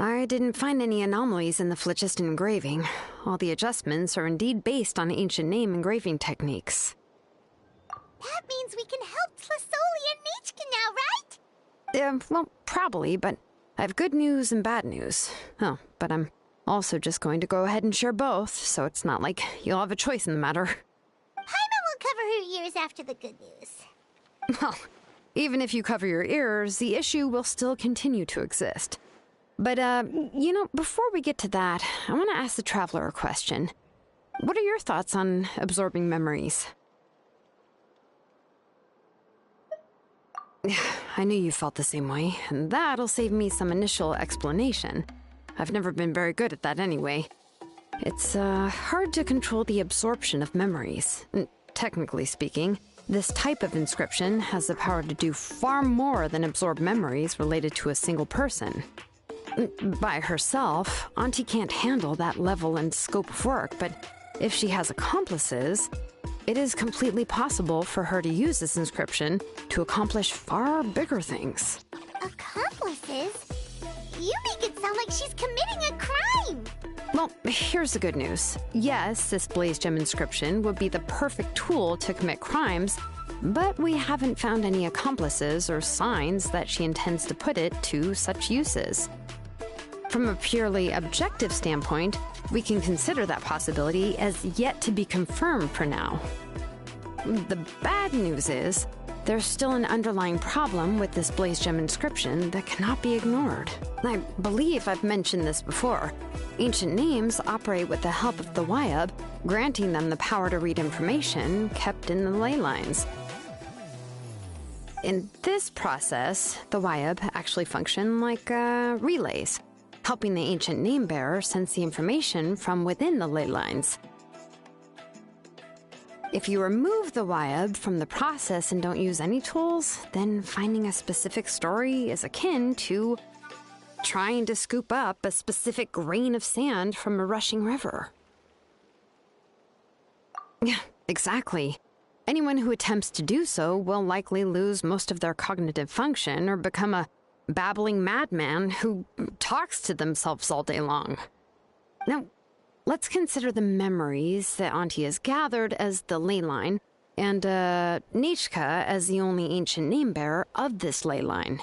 I didn't find any anomalies in the phlogiston engraving. All the adjustments are indeed based on ancient name engraving techniques. That means we can help Tlasoli and Nichka now, right? Well, probably, but I have good news and bad news. Oh, but I'm also just going to go ahead and share both, so it's not like you'll have a choice in the matter. Paimon will cover her ears after the good news. Well, even if you cover your ears, the issue will still continue to exist. But, before we get to that, I want to ask the Traveler a question. What are your thoughts on absorbing memories? I knew you felt the same way, and that'll save me some initial explanation. I've never been very good at that anyway. It's, hard to control the absorption of memories. Technically speaking, this type of inscription has the power to do far more than absorb memories related to a single person. By herself, Auntie can't handle that level and scope of work, but if she has accomplices, it is completely possible for her to use this inscription to accomplish far bigger things. Accomplices? You make it sound like she's committing a crime! Well, here's the good news. Yes, this Blaze Gem inscription would be the perfect tool to commit crimes, but we haven't found any accomplices or signs that she intends to put it to such uses. From a purely objective standpoint, we can consider that possibility as yet to be confirmed for now. The bad news is, there's still an underlying problem with this Blaze Gem inscription that cannot be ignored. I believe I've mentioned this before. Ancient names operate with the help of the Wyab, granting them the power to read information kept in the ley lines. In this process, the Wyab actually function like relays, helping the ancient name bearer sense the information from within the ley lines. If you remove the Wyab from the process and don't use any tools, then finding a specific story is akin to trying to scoop up a specific grain of sand from a rushing river. Yeah, exactly. Anyone who attempts to do so will likely lose most of their cognitive function or become a babbling madman who talks to themselves all day long. Now, let's consider the memories that Auntie has gathered as the ley line, and Nichka as the only ancient name bearer of this ley line.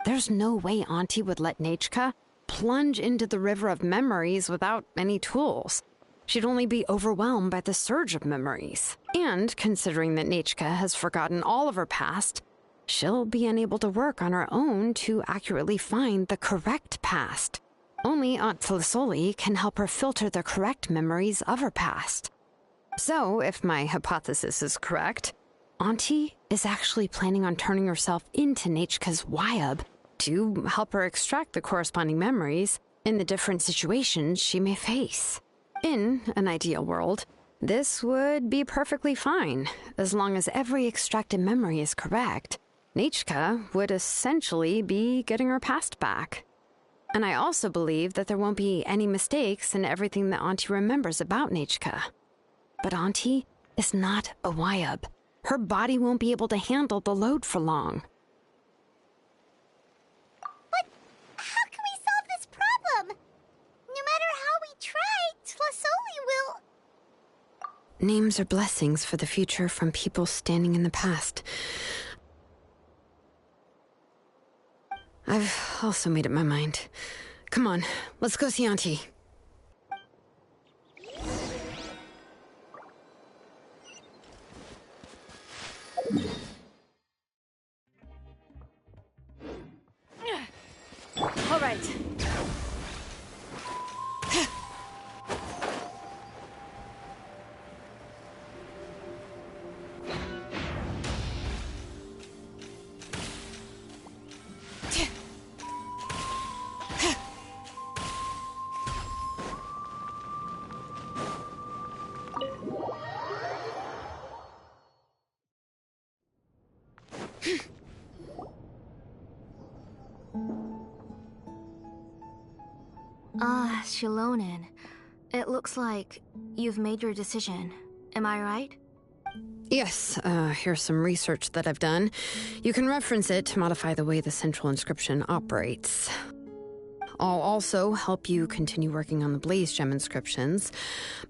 There's no way Auntie would let Nichka plunge into the river of memories without any tools. She'd only be overwhelmed by the surge of memories. And considering that Nichka has forgotten all of her past, she'll be unable to work on her own to accurately find the correct past. Only Aunt Tlasoli can help her filter the correct memories of her past. So, if my hypothesis is correct, Auntie is actually planning on turning herself into Nichka's Wyab to help her extract the corresponding memories in the different situations she may face. In an ideal world, this would be perfectly fine, as long as every extracted memory is correct. Nichka would essentially be getting her past back. And I also believe that there won't be any mistakes in everything that Auntie remembers about Nichka. But Auntie is not a Wyab. Her body won't be able to handle the load for long. But how can we solve this problem? No matter how we try, Tlasoli Names are blessings for the future from people standing in the past. I've also made up my mind. Come on, let's go see Auntie. All right. Ah, xilonen. It looks like you've made your decision. Am I right? Yes, here's some research that I've done. You can reference it to modify the way the central inscription operates. I'll also help you continue working on the Blaze Gem inscriptions,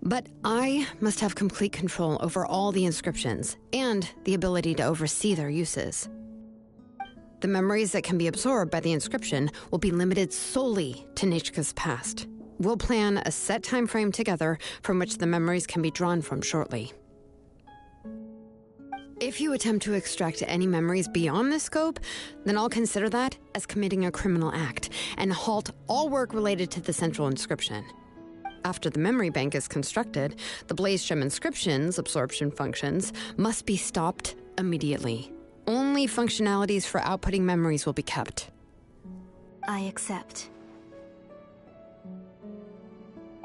but I must have complete control over all the inscriptions and the ability to oversee their uses. The memories that can be absorbed by the inscription will be limited solely to Nechka's past. We'll plan a set time frame together from which the memories can be drawn from shortly. If you attempt to extract any memories beyond this scope, then I'll consider that as committing a criminal act and halt all work related to the central inscription. After the memory bank is constructed, the Blaze Gem inscription's absorption functions must be stopped immediately. Only functionalities for outputting memories will be kept. I accept.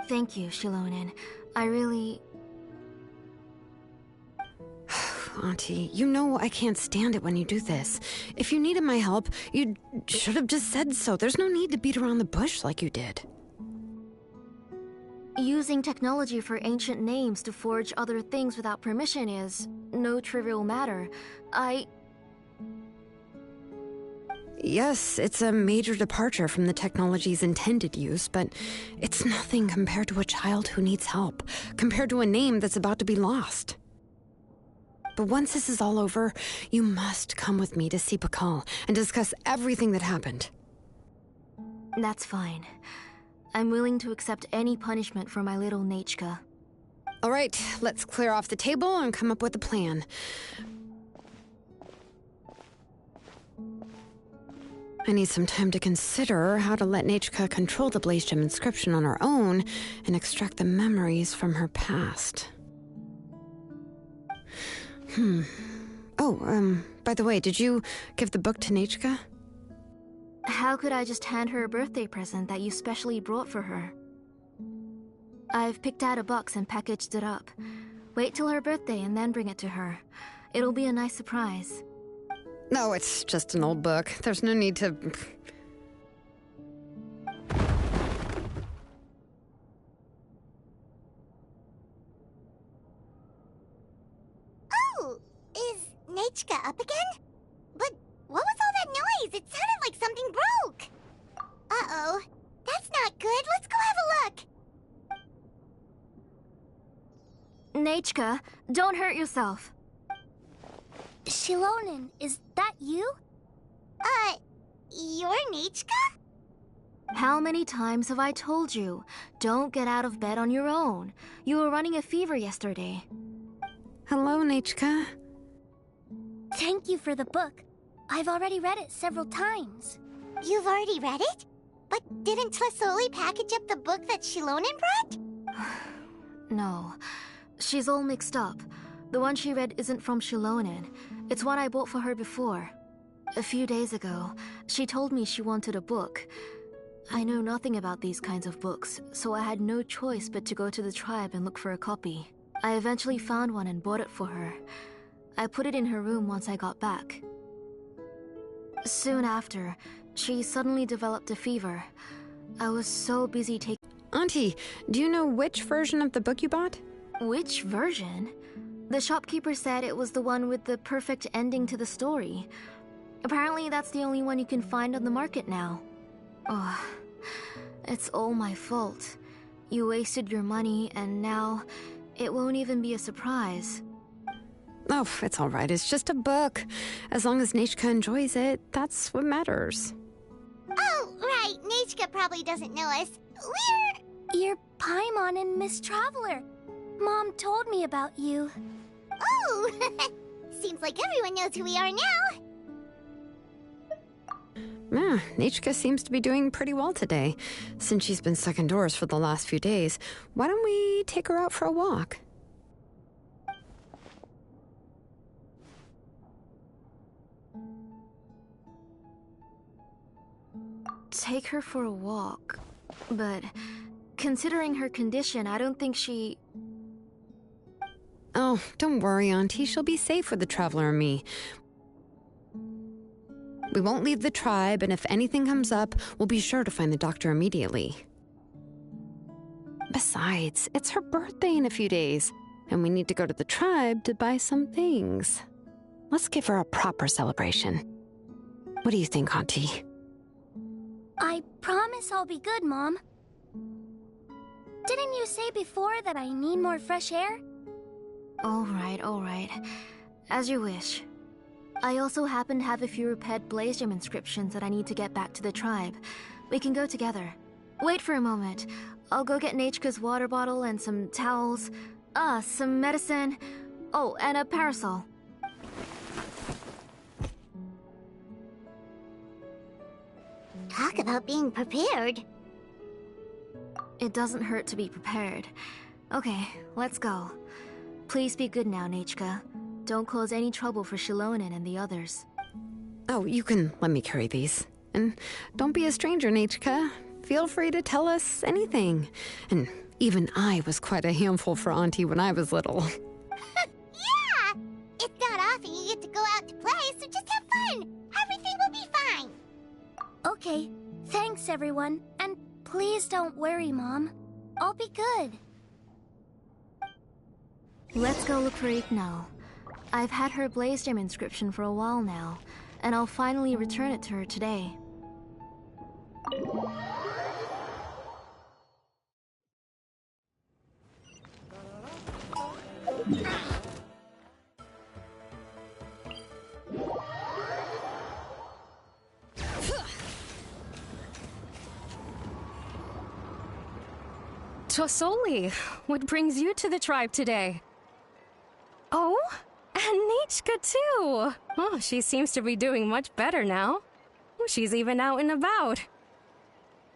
Thank you, xilonen. I really... Auntie, you know I can't stand it when you do this. If you needed my help, you should have just said so. There's no need to beat around the bush like you did. Using technology for ancient names to forge other things without permission is no trivial matter. Yes, it's a major departure from the technology's intended use, but it's nothing compared to a child who needs help, compared to a name that's about to be lost. But once this is all over, you must come with me to see Pakal and discuss everything that happened. That's fine. I'm willing to accept any punishment for my little Nechka. All right, let's clear off the table and come up with a plan. I need some time to consider how to let Nechka control the Blaze Gem inscription on her own and extract the memories from her past. By the way, did you give the book to Nechka? How could I just hand her a birthday present that you specially brought for her? I've picked out a box and packaged it up. Wait till her birthday and then bring it to her. It'll be a nice surprise. No, it's just an old book. There's no need to... Oh, is Nechka up again? But what was all that noise? It sounded like something broke. Uh-oh. That's not good. Let's go have a look. Nechka, don't hurt yourself. xilonen, is that you? You're Nechka? How many times have I told you? Don't get out of bed on your own. You were running a fever yesterday. Hello, Nechka. Thank you for the book. I've already read it several times. You've already read it? But didn't Tlasoli package up the book that xilonen brought? No, she's all mixed up. The one she read isn't from xilonen. It's one I bought for her before. A few days ago, she told me she wanted a book. I know nothing about these kinds of books, so I had no choice but to go to the tribe and look for a copy. I eventually found one and bought it for her. I put it in her room once I got back. Soon after, she suddenly developed a fever. I was so busy taking... Auntie, do you know which version of the book you bought? Which version? The shopkeeper said it was the one with the perfect ending to the story. Apparently that's the only one you can find on the market now. Oh, it's all my fault. You wasted your money and now it won't even be a surprise. Oh, it's all right. It's just a book. As long as Nechka enjoys it, that's what matters. Oh, right. Nechka probably doesn't know us. You're Paimon and Miss Traveler. Mom told me about you. Oh! Seems like everyone knows who we are now. Yeah, Nechka seems to be doing pretty well today. Since she's been stuck indoors for the last few days, why don't we take her out for a walk? Take her for a walk. But considering her condition, I don't think she... Oh, don't worry, Auntie. She'll be safe with the Traveler and me. We won't leave the tribe, and if anything comes up, we'll be sure to find the doctor immediately. Besides, it's her birthday in a few days, and we need to go to the tribe to buy some things. Let's give her a proper celebration. What do you think, Auntie? I promise I'll be good, Mom. Didn't you say before that I need more fresh air? All right. As you wish. I also happen to have a few repaired blaze gem inscriptions that I need to get back to the tribe. We can go together. Wait for a moment. I'll go get Nechka's water bottle and some towels. Some medicine. Oh, and a parasol. Talk about being prepared. It doesn't hurt to be prepared. Okay, let's go. Please be good now, Nechka. Don't cause any trouble for xilonen and the others. Oh, you can let me carry these. And don't be a stranger, Nechka. Feel free to tell us anything. And even I was quite a handful for Auntie when I was little. Yeah! It's not often you get to go out to play, so just have fun. Everything will be fine. Okay, thanks everyone. And please don't worry, Mom. I'll be good. Let's go look for Ignal. I've had her blaze gem inscription for a while now, and I'll finally return it to her today. Tosoli, what brings you to the tribe today? Oh, and Nechka too! Oh, she seems to be doing much better now. She's even out and about.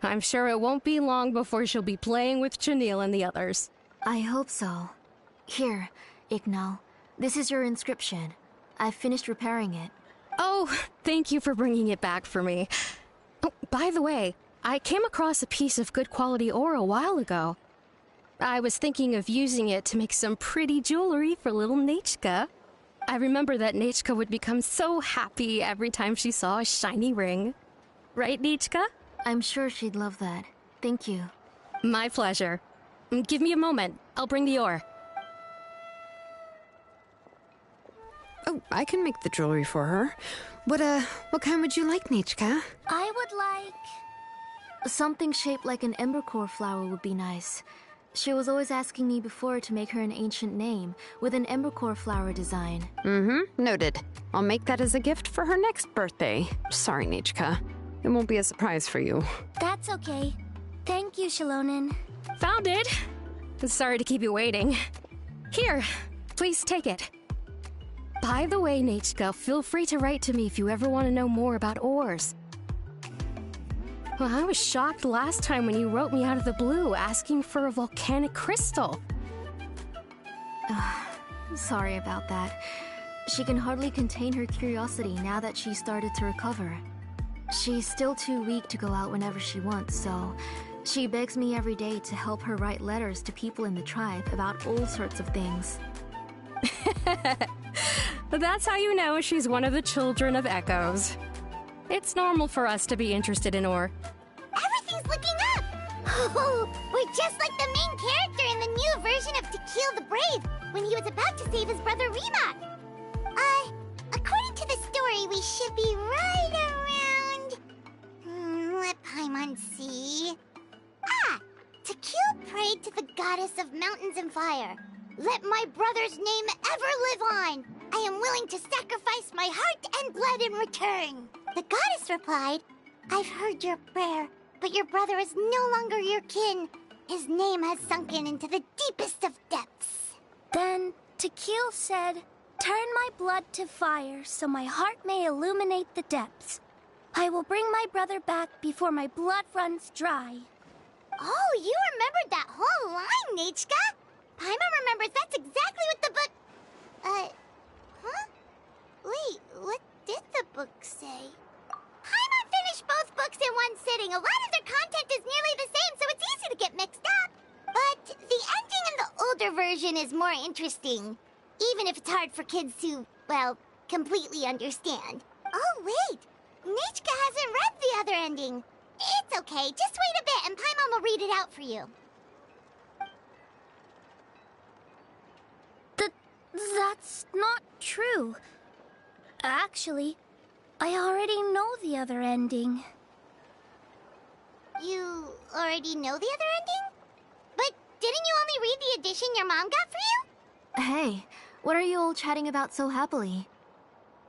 I'm sure it won't be long before she'll be playing with Chenille and the others. I hope so. Here, Ignal. This is your inscription. I've finished repairing it. Oh, thank you for bringing it back for me. Oh, by the way, I came across a piece of good quality ore a while ago. I was thinking of using it to make some pretty jewelry for little Nechka. I remember that Nechka would become so happy every time she saw a shiny ring. Right, Nechka? I'm sure she'd love that. Thank you. My pleasure. Give me a moment. I'll bring the ore. Oh, I can make the jewelry for her. What kind would you like, Nechka? I would like... Something shaped like an embercore flower would be nice. She was always asking me before to make her an ancient name with an embercore flower design. Noted. I'll make that as a gift for her next birthday. Sorry, Nechka. It won't be a surprise for you. That's okay. Thank you, xilonen. Found it! Sorry to keep you waiting. Here, please take it. By the way, Nechka, feel free to write to me if you ever want to know more about ores. Well, I was shocked last time when you wrote me out of the blue asking for a volcanic crystal. Sorry about that. She can hardly contain her curiosity now that she's started to recover. She's still too weak to go out whenever she wants, so she begs me every day to help her write letters to people in the tribe about all sorts of things. That's how you know she's one of the children of Echoes. It's normal for us to be interested in ore. Everything's looking up! Oh, we're just like the main character in the new version of To Kill the Brave, when he was about to save his brother Reebok. According to the story, we should be right around... let Paimon see... To Kill prayed to the goddess of mountains and fire. Let my brother's name ever live on. I am willing to sacrifice my heart and blood in return. The goddess replied, I've heard your prayer, but your brother is no longer your kin. His name has sunken into the deepest of depths. Then Tequil said, turn my blood to fire so my heart may illuminate the depths. I will bring my brother back before my blood runs dry. Oh, you remembered that whole line, Nechka. Paimon remembers that's exactly what the book... huh? Wait, what did the book say? Paimon finished both books in one sitting. A lot of their content is nearly the same, so it's easy to get mixed up. But the ending in the older version is more interesting. Even if it's hard for kids to, well, completely understand. Oh, wait. Nechka hasn't read the other ending. It's okay. Just wait a bit and Paimon will read it out for you. That's not true. Actually, I already know the other ending. You already know the other ending? But didn't you only read the edition your mom got for you? Hey, what are you all chatting about so happily?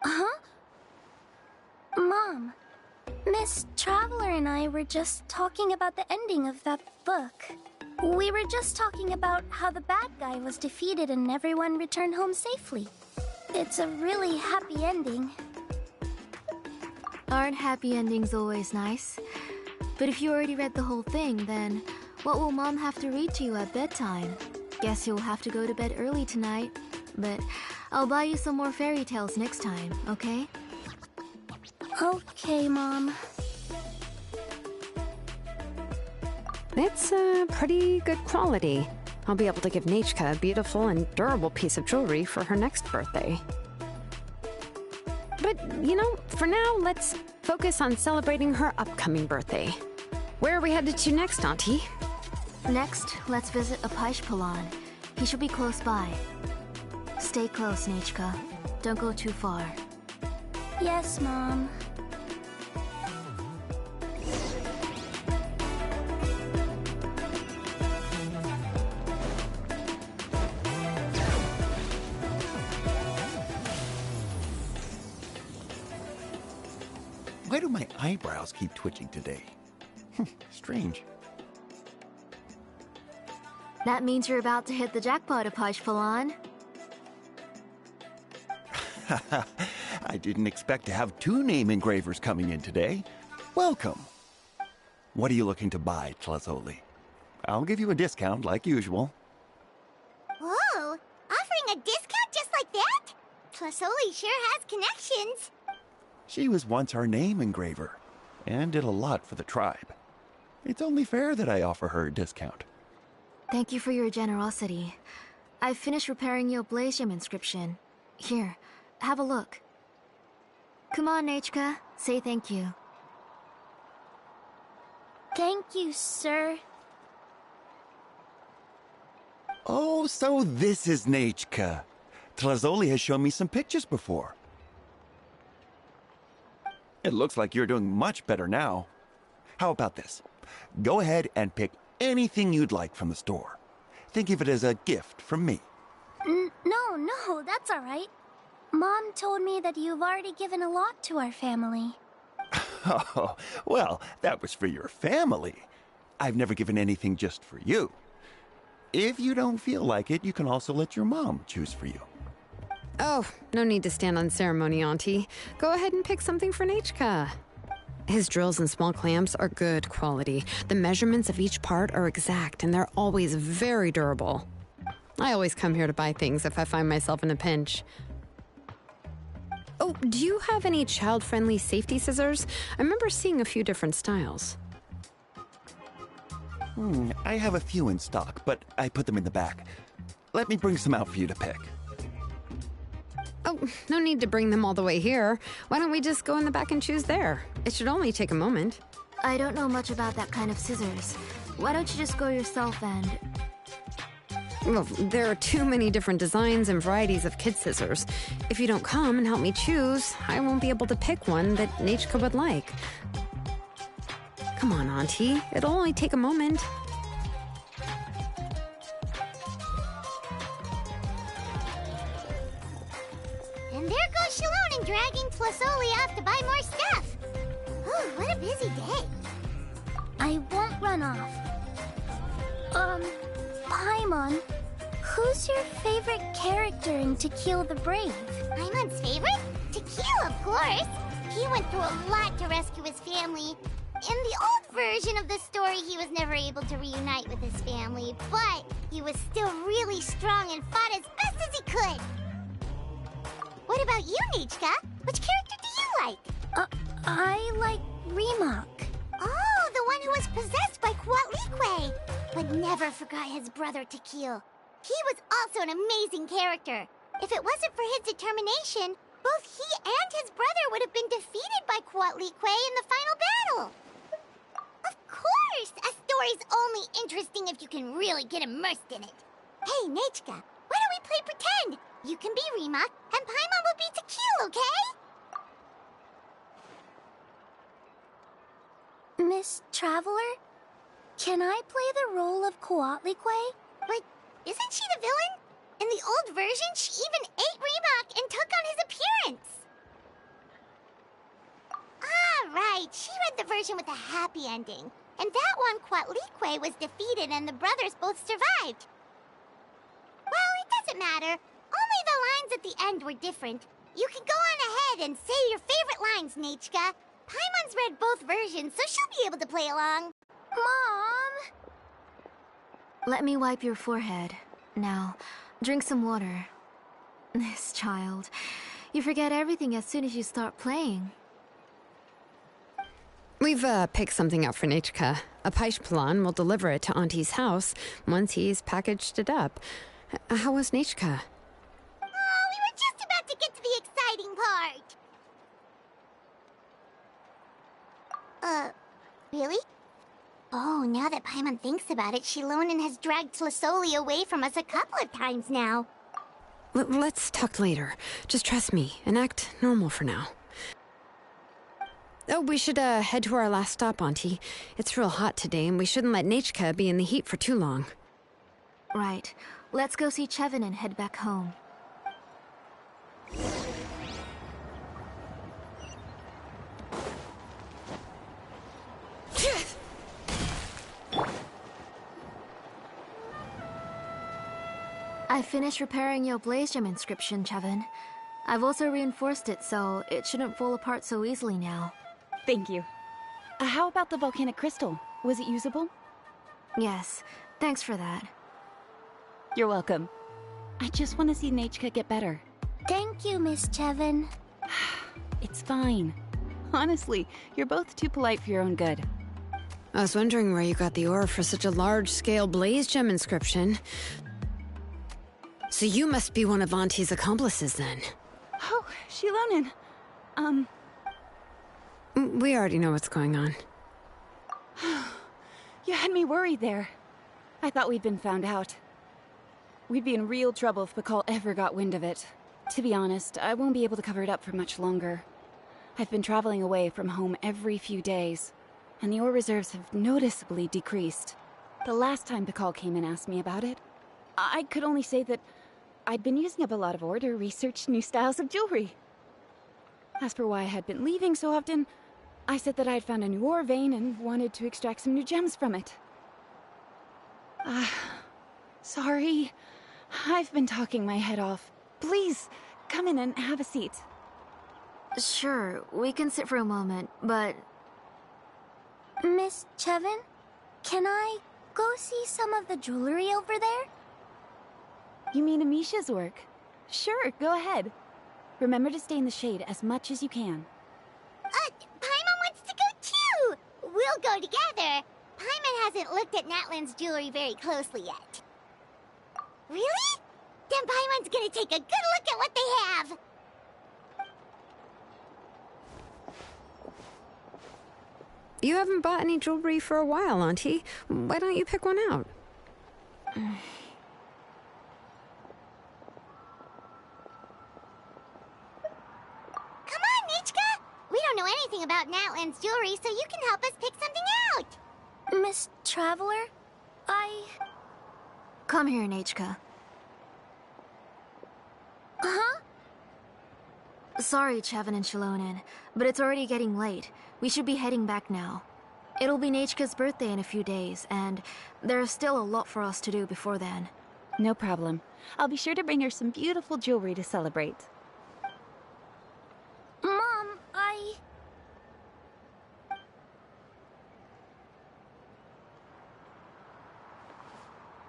Huh? Mom, Miss Traveler and I were just talking about the ending of that book. We were just talking about how the bad guy was defeated and everyone returned home safely. It's a really happy ending. Aren't happy endings always nice? But if you already read the whole thing, then what will Mom have to read to you at bedtime? Guess you'll have to go to bed early tonight. But I'll buy you some more fairy tales next time, okay? Okay, Mom. It's pretty good quality. I'll be able to give Nechka a beautiful and durable piece of jewelry for her next birthday. But, you know, for now, let's focus on celebrating her upcoming birthday. Where are we headed to next, Auntie? Next, let's visit Apaish Palan. He should be close by. Stay close, Nechka. Don't go too far. Yes, Mom. Why do my eyebrows keep twitching today? Strange. That means you're about to hit the jackpot, Apaish Palan. I didn't expect to have 2 name engravers coming in today. Welcome. What are you looking to buy, Tlazoli? I'll give you a discount like usual. Whoa, offering a discount just like that? Tlasoli sure has connections. She was once our name engraver, and did a lot for the tribe. It's only fair that I offer her a discount. Thank you for your generosity. I've finished repairing your blaze gem inscription. Here, have a look. Come on, Nechka. Say thank you. Thank you, sir. Oh, so this is Nechka. Tlazoli has shown me some pictures before. It looks like you're doing much better now. How about this? Go ahead and pick anything you'd like from the store. Think of it as a gift from me. No, that's all right. Mom told me that you've already given a lot to our family. Oh, well, that was for your family. I've never given anything just for you. If you don't feel like it, you can also let your mom choose for you. Oh, no need to stand on ceremony, Auntie. Go ahead and pick something for Nechka. His drills and small clamps are good quality. The measurements of each part are exact, and they're always very durable. I always come here to buy things if I find myself in a pinch. Oh, do you have any child-friendly safety scissors? I remember seeing a few different styles. I have a few in stock, but I put them in the back. Let me bring some out for you to pick. Oh, no need to bring them all the way here. Why don't we just go in the back and choose there? It should only take a moment. I don't know much about that kind of scissors. Why don't you just go yourself and... Well, there are too many different designs and varieties of kid scissors. If you don't come and help me choose, I won't be able to pick one that Nechka would like. Come on, Auntie. It'll only take a moment. Xilonen dragging Tlasoli off to buy more stuff. Ooh, what a busy day. I won't run off. Paimon, who's your favorite character in To Kill the Brave? Paimon's favorite? Tequila, of course. He went through a lot to rescue his family. In the old version of the story, he was never able to reunite with his family, but he was still really strong and fought as best as he could. What about you, Nichka? Which character do you like? I like Remak. Oh, the one who was possessed by Quatlique, but never forgot his brother Tequil. He was also an amazing character. If it wasn't for his determination, both he and his brother would have been defeated by Quatlique in the final battle. Of course! A story's only interesting if you can really get immersed in it. Hey, Nechka, why don't we play pretend? You can be Remak, and Paimon will be Tequil, okay? Miss Traveler, can I play the role of Quatlique? But isn't she the villain? In the old version, she even ate Remak and took on his appearance. Ah, right. She read the version with a happy ending. And that one, Quatlique was defeated and the brothers both survived. Well, it doesn't matter. Only the lines at the end were different. You can go on ahead and say your favorite lines, Nechka. Paimon's read both versions, so she'll be able to play along. Mom! Let me wipe your forehead. Now, drink some water. This child. You forget everything as soon as you start playing. We've picked something out for Nechka. A Paishpalan will deliver it to Auntie's house once he's packaged it up. How was Nechka? Oh, we were just about to get to the exciting part. Really? Oh, now that Paimon thinks about it, xilonen has dragged Tlasoli away from us a couple of times now. Let's talk later. Just trust me and act normal for now. Oh, we should head to our last stop, Auntie. It's real hot today, and we shouldn't let Nechka be in the heat for too long. Right. Let's go see Chevin and head back home. I finished repairing your blaze gem inscription, Chevin. I've also reinforced it so it shouldn't fall apart so easily now. Thank you. How about the volcanic crystal? Was it usable? Yes, thanks for that. You're welcome. I just want to see Nechka get better. Thank you, Miss Chevin. It's fine. Honestly, you're both too polite for your own good. I was wondering where you got the ore for such a large-scale blaze gem inscription. So you must be one of Auntie's accomplices, then. Oh, xilonen. We already know what's going on. You had me worried there. I thought we'd been found out. We'd be in real trouble if Pakal ever got wind of it. To be honest, I won't be able to cover it up for much longer. I've been traveling away from home every few days, and the ore reserves have noticeably decreased. The last time Pakal came and asked me about it, I could only say that I'd been using up a lot of ore to research new styles of jewelry. As for why I had been leaving so often, I said that I had found a new ore vein and wanted to extract some new gems from it. Sorry. I've been talking my head off. Please, come in and have a seat. Sure, we can sit for a moment, but... Miss Chevin, can I go see some of the jewelry over there? You mean Amisha's work? Sure, go ahead. Remember to stay in the shade as much as you can. Paimon wants to go too! We'll go together. Paimon hasn't looked at Natlan's jewelry very closely yet. Really? Then Paimon's gonna take a good look at what they have! You haven't bought any jewelry for a while, Auntie. Why don't you pick one out? Come on, Nichka! We don't know anything about Natlan's jewelry, so you can help us pick something out! Miss Traveler, Come here, Nechka. Huh? Sorry, Chevin and xilonen, but it's already getting late. We should be heading back now. It'll be Nechka's birthday in a few days, and there's still a lot for us to do before then. No problem. I'll be sure to bring her some beautiful jewelry to celebrate. Mom,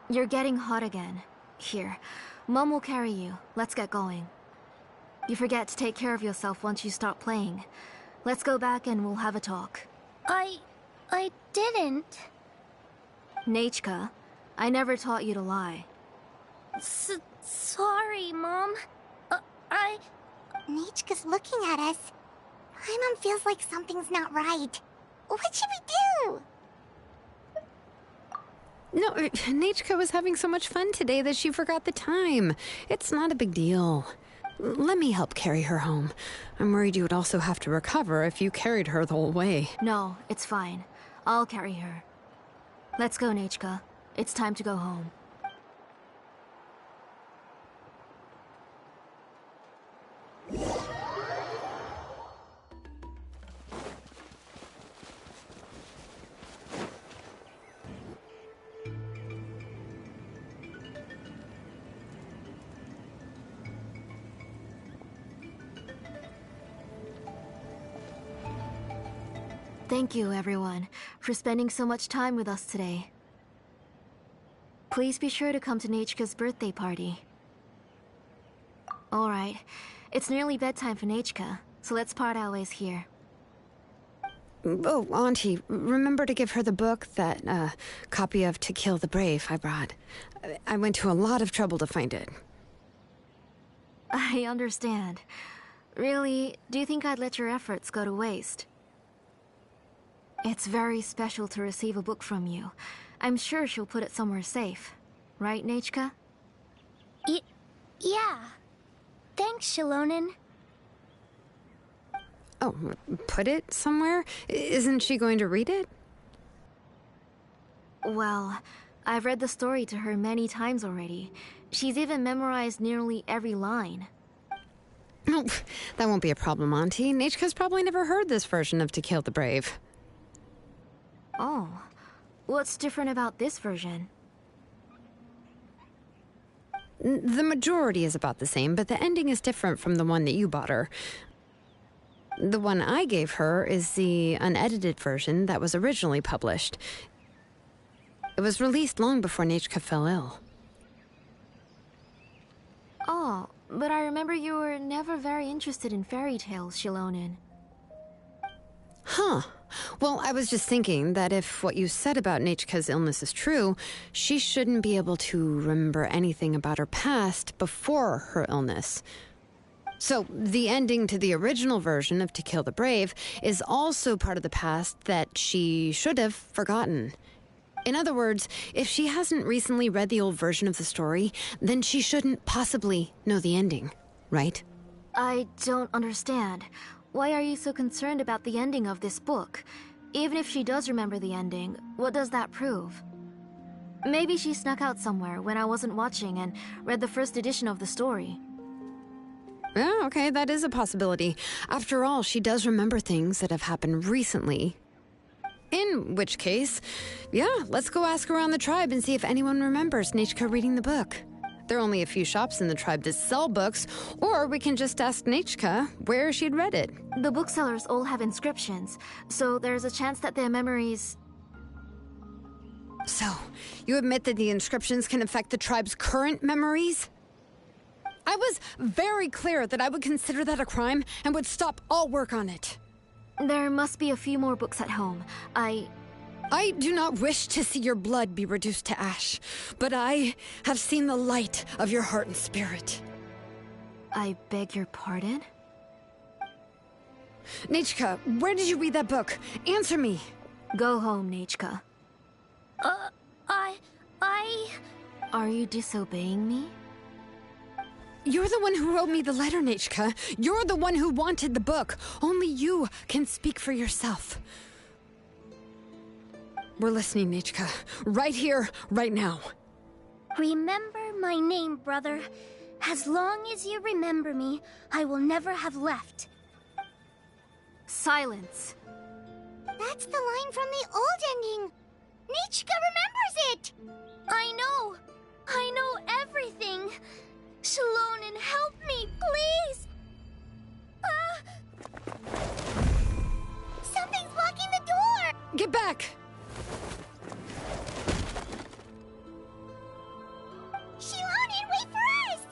You're getting hot again. Here, Mom will carry you. Let's get going. You forget to take care of yourself once you start playing. Let's go back and we'll have a talk. I didn't. Nechka, I never taught you to lie. Sorry, Mom. Nechka's looking at us. My mom feels like something's not right. What should we do? No, Nechka was having so much fun today that she forgot the time. It's not a big deal. Let me help carry her home. I'm worried you would also have to recover if you carried her the whole way. No, it's fine. I'll carry her. Let's go, Nechka. It's time to go home. Thank you, everyone, for spending so much time with us today. Please be sure to come to Nechka's birthday party. Alright, it's nearly bedtime for Nechka, so let's part our ways here. Oh, Auntie, remember to give her the book, that copy of To Kill the Brave I brought. I went to a lot of trouble to find it. I understand. Really, do you think I'd let your efforts go to waste? It's very special to receive a book from you. I'm sure she'll put it somewhere safe. Right, Nechka? Yeah. Thanks, xilonen. Oh, put it somewhere? Isn't she going to read it? Well, I've read the story to her many times already. She's even memorized nearly every line. Oh, that won't be a problem, Auntie. Nechka's probably never heard this version of To Kill the Brave. Oh, what's different about this version? The majority is about the same, but the ending is different from the one that you bought her. The one I gave her is the unedited version that was originally published. It was released long before Nechka fell ill. Oh, but I remember you were never very interested in fairy tales, xilonen. Huh. Well, I was just thinking that if what you said about Nechka's illness is true, she shouldn't be able to remember anything about her past before her illness. So, the ending to the original version of To Kill the Brave is also part of the past that she should have forgotten. In other words, if she hasn't recently read the old version of the story, then she shouldn't possibly know the ending, right? I don't understand. Why are you so concerned about the ending of this book? Even if she does remember the ending, what does that prove? Maybe she snuck out somewhere when I wasn't watching and read the first edition of the story. Yeah, okay, that is a possibility. After all, she does remember things that have happened recently. In which case, yeah, let's go ask around the tribe and see if anyone remembers Nechka reading the book. There are only a few shops in the tribe that sell books, or we can just ask Nechka where she'd read it. The booksellers all have inscriptions, so there's a chance that their memories... So, you admit that the inscriptions can affect the tribe's current memories? I was very clear that I would consider that a crime and would stop all work on it. There must be a few more books at home. I do not wish to see your blood be reduced to ash, but I have seen the light of your heart and spirit. I beg your pardon? Nechka, where did you read that book? Answer me. Go home, Nechka. I... Are you disobeying me? You're the one who wrote me the letter, Nechka. You're the one who wanted the book. Only you can speak for yourself. We're listening, Nechka. Right here, right now. Remember my name, brother. As long as you remember me, I will never have left. Silence. That's the line from the old ending. Nichka remembers it! I know everything. Xilonen, help me, please! Something's blocking the door! Get back! Xilonen, wait for us!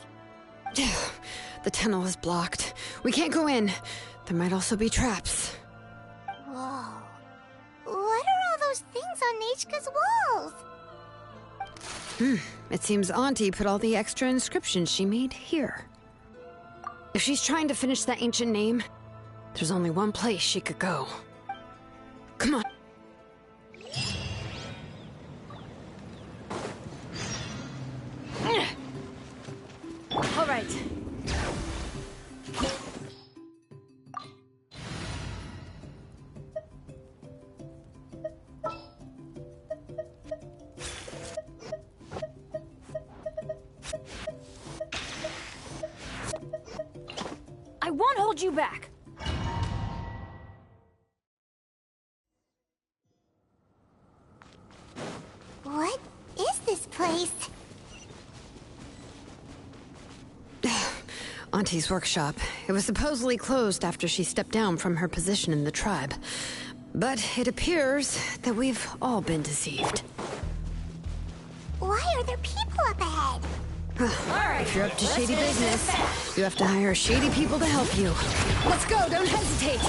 The tunnel is blocked. We can't go in. There might also be traps. Whoa. What are all those things on Nichka's walls? It seems Auntie put all the extra inscriptions she made here. If she's trying to finish that ancient name, there's only one place she could go. Come on. All right. I won't hold you back. What is this place? Auntie's workshop. It was supposedly closed after she stepped down from her position in the tribe. But it appears that we've all been deceived. Why are there people up ahead? If you're up to shady business, you have to hire shady people to help you. Let's go, don't hesitate!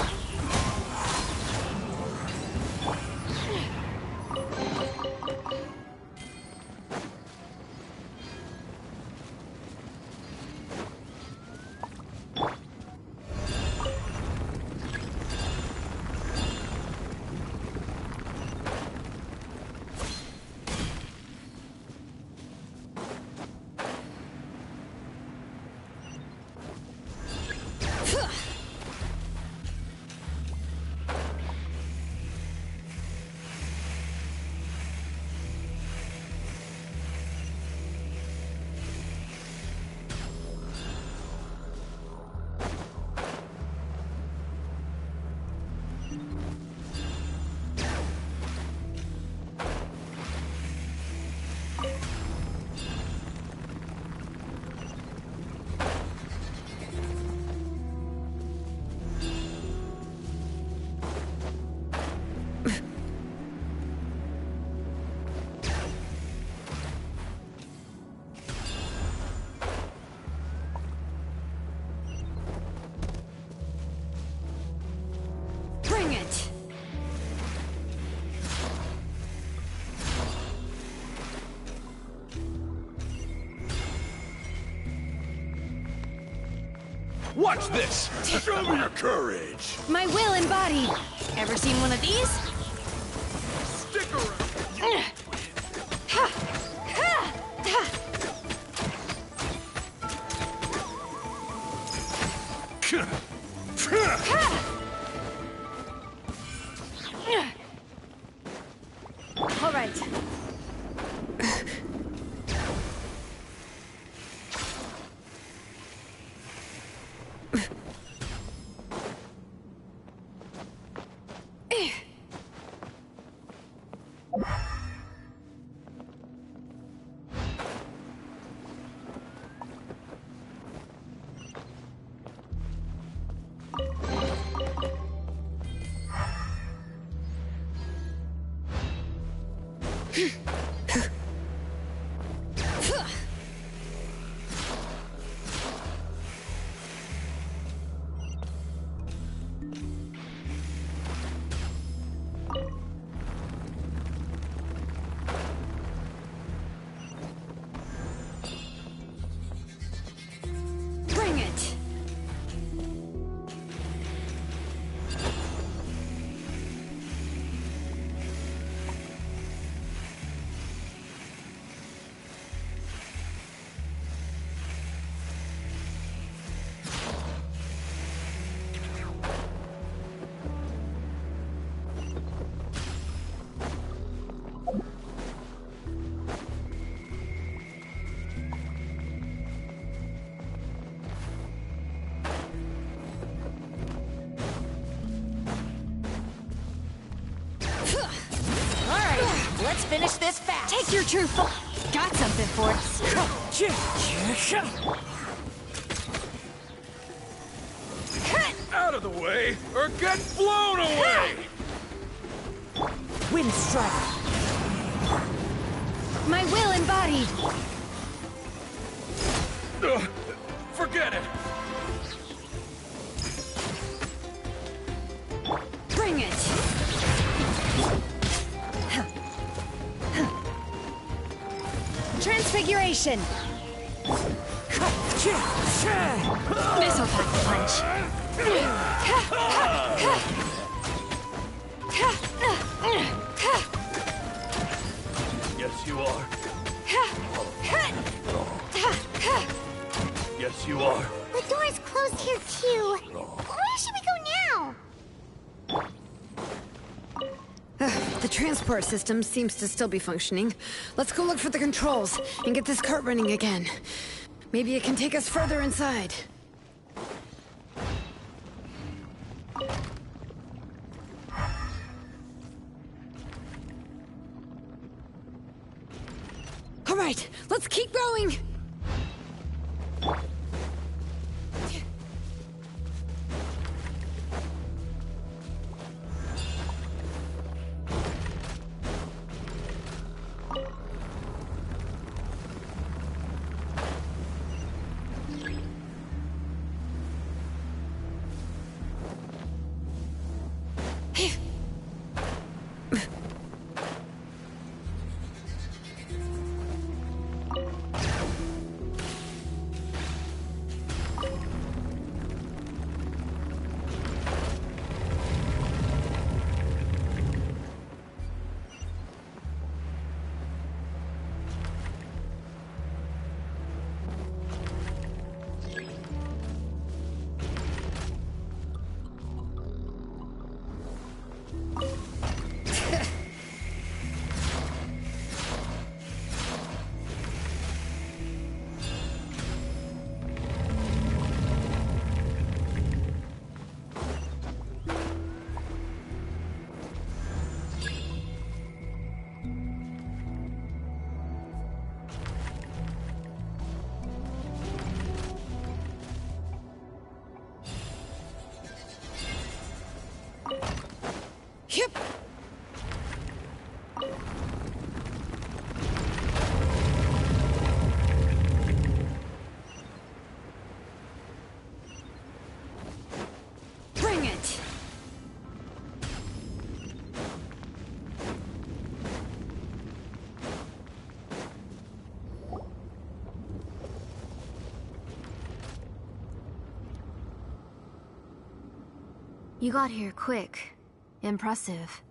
Bring it! Watch this! Show me your courage! My will embodied. Ever seen one of these? Stick around! All right. Bring it! Alright, let's finish this fast. Take your true form. Got something for us. Out of the way, or get blown away! Wind strike. My will embodied. Forget it. Bring it! Transfiguration. Missile punch. Yes, you are. Yes, you are. The door's closed here too. Where should we go now? The transport system seems to still be functioning. Let's go look for the controls and get this cart running again. Maybe it can take us further inside. All right, let's keep going! Yep. Bring it. You got here quick. Impressive.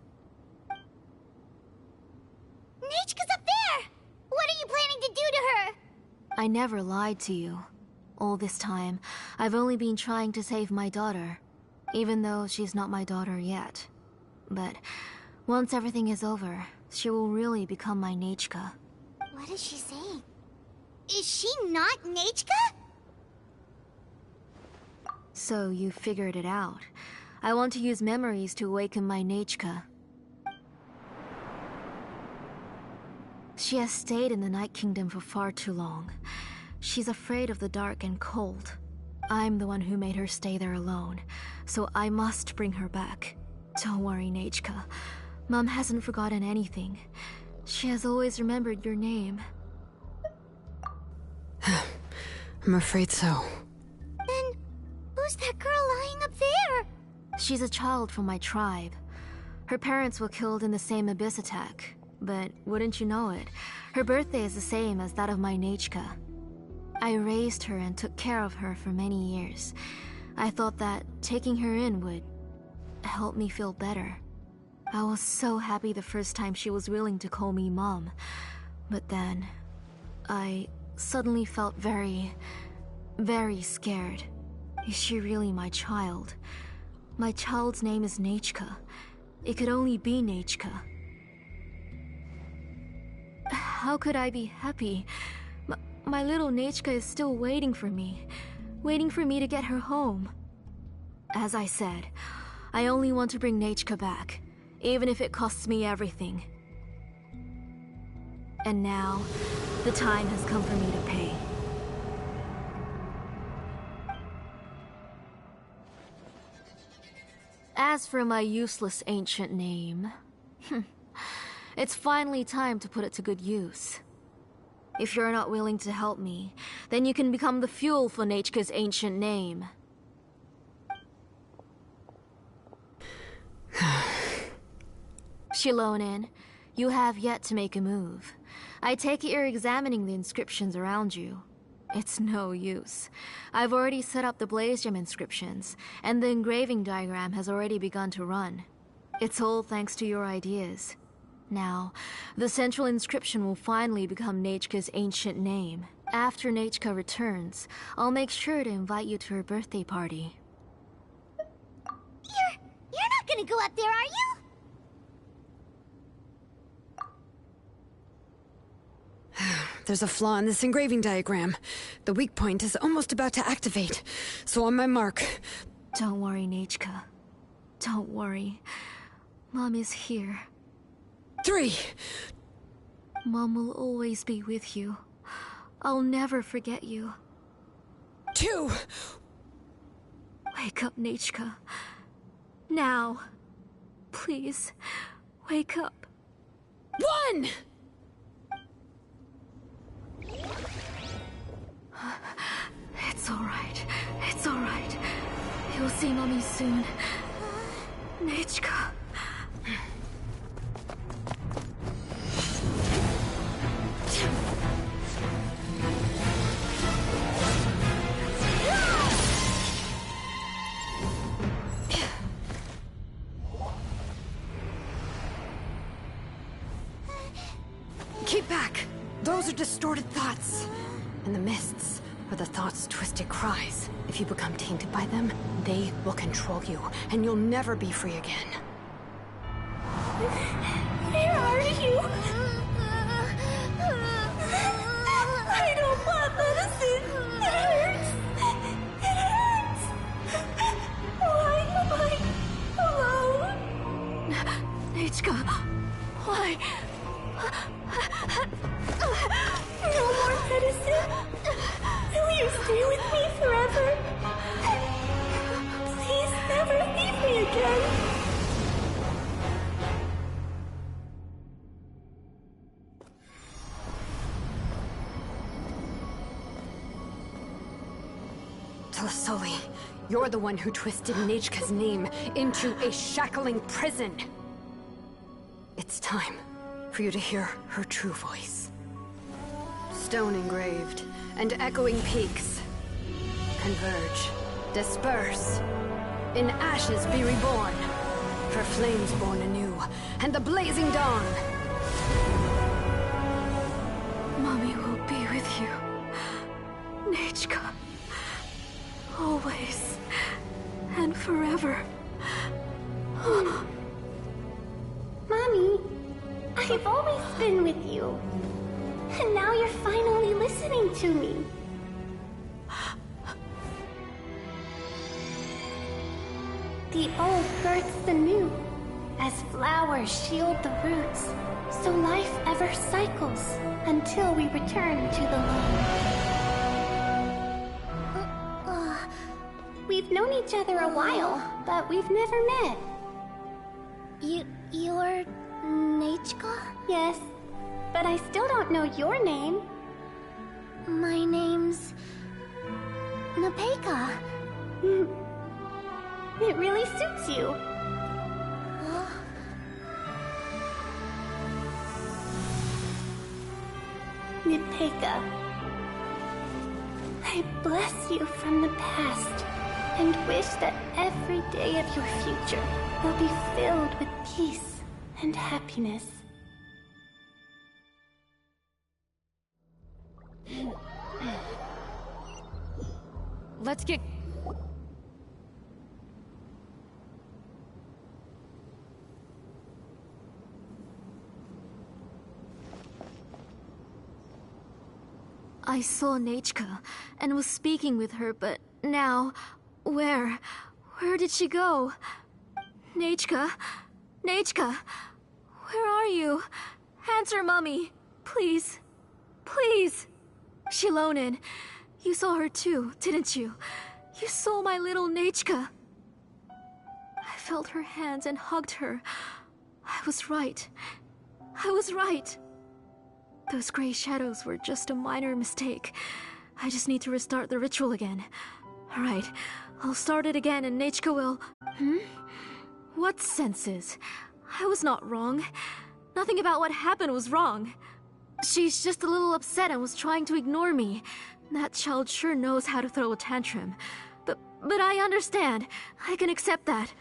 Nechka's up there! What are you planning to do to her? I never lied to you. All this time, I've only been trying to save my daughter, even though she's not my daughter yet. But once everything is over, she will really become my Nechka. What is she saying? Is she not Nechka? So you figured it out. I want to use memories to awaken my Nechka. She has stayed in the Night Kingdom for far too long. She's afraid of the dark and cold. I'm the one who made her stay there alone, so I must bring her back. Don't worry, Nechka. Mom hasn't forgotten anything. She has always remembered your name. I'm afraid so. Then, who's that girl lying up there? She's a child from my tribe. Her parents were killed in the same abyss attack. But wouldn't you know it, her birthday is the same as that of my Nechka. I raised her and took care of her for many years. I thought that taking her in would help me feel better. I was so happy the first time she was willing to call me Mom. But then, I suddenly felt very scared. Is she really my child? My child's name is Nechka. It could only be Nechka. How could I be happy? My little Nechka is still waiting for me to get her home. As I said, I only want to bring Nechka back. even if it costs me everything. And now, the time has come for me to pay. As for my useless ancient name, it's finally time to put it to good use. If you're not willing to help me, then you can become the fuel for Nechka's ancient name. Xilonen, you have yet to make a move. I take it you're examining the inscriptions around you. It's no use. I've already set up the blaze gem inscriptions, and the engraving diagram has already begun to run. It's all thanks to your ideas. Now, the central inscription will finally become Nechka's ancient name. After Nechka returns, I'll make sure to invite you to her birthday party. You're not gonna go up there, are you? There's a flaw in this engraving diagram. The weak point is almost about to activate. So on my mark. Don't worry, Nechka. Don't worry. Mom is here. 3. Mom will always be with you. I'll never forget you. 2. Wake up, Nechka. Now. Please, wake up. 1! It's alright. It's alright. You'll see Mommy soon. Nechka. Keep back! Those are distorted thoughts. And the mists are the thoughts' twisted cries. If you become tainted by them, they will control you, and you'll never be free again. Where are you? I don't want medicine. It hurts. It hurts. Why am I alone? Nechka, why? No more medicine. Will you stay with me forever? Please never leave me again. Telasoli, you're the one who twisted Nechka's name into a shackling prison. It's time for you to hear her true voice. Stone engraved and echoing peaks converge, disperse, in ashes be reborn, for flames born anew, and the blazing dawn. Mommy will be with you. Nechka. Always. And forever. Mommy, I've always been with you. And now you're finally listening to me. The old births the new, as flowers shield the roots, so life ever cycles until we return to the loam. We've known each other a while, but we've never met. You're Nechka? Yes, but I still don't know your name. My name's Nepeka. It really suits you. Nepeka, I bless you from the past and wish that every day of your future will be filled with peace and happiness. Let's get... I saw Nechka and was speaking with her, but now... Where did she go? Nechka? Nechka! Where are you? Answer, Mommy! Please. Please! Xilonen, you saw her too, didn't you? You saw my little Nechka. I felt her hands and hugged her. I was right. I was right. Those gray shadows were just a minor mistake. I just need to restart the ritual again. Alright, I'll start it again and Nechka will... What senses? I was not wrong. Nothing about what happened was wrong. She's just a little upset and was trying to ignore me. That child sure knows how to throw a tantrum. But I understand. I can accept that.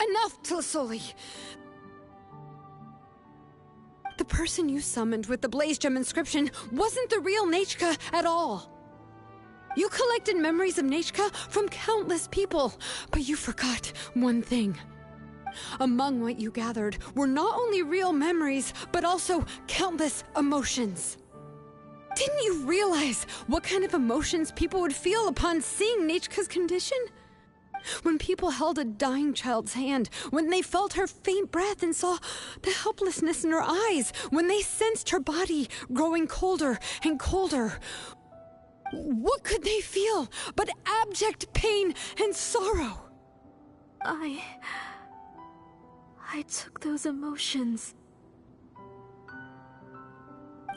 Enough, Tlasoli! The person you summoned with the Blaze Gem inscription wasn't the real Nechka at all. You collected memories of Nechka from countless people, but you forgot one thing. Among what you gathered were not only real memories, but also countless emotions. Didn't you realize what kind of emotions people would feel upon seeing Nechka's condition? When people held a dying child's hand, when they felt her faint breath and saw the helplessness in her eyes, when they sensed her body growing colder and colder, what could they feel but abject pain and sorrow? I took those emotions.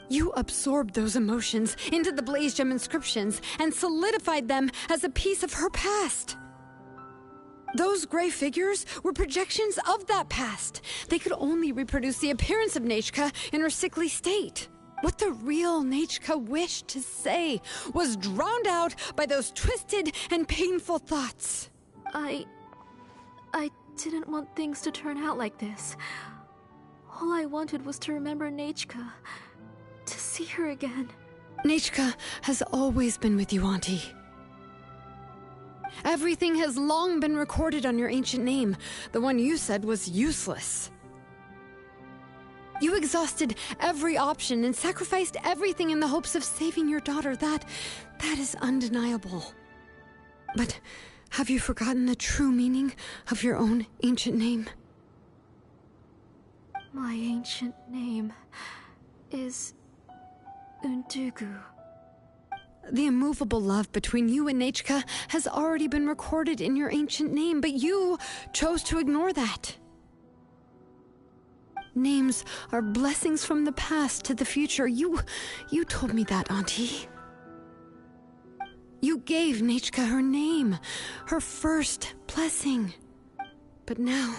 You absorbed those emotions into the Blaze Gem inscriptions and solidified them as a piece of her past. Those gray figures were projections of that past. They could only reproduce the appearance of Nechka in her sickly state. What the real Nechka wished to say was drowned out by those twisted and painful thoughts. I didn't want things to turn out like this. All I wanted was to remember Nechka, to see her again. Nechka has always been with you, Auntie. Everything has long been recorded on your ancient name, the one you said was useless. You exhausted every option and sacrificed everything in the hopes of saving your daughter. That is undeniable. But have you forgotten the true meaning of your own ancient name? My ancient name is Undugu. The immovable love between you and Nechka has already been recorded in your ancient name, but you chose to ignore that. Names are blessings from the past to the future. You told me that, Auntie. You gave Nechka her name, her first blessing. But now,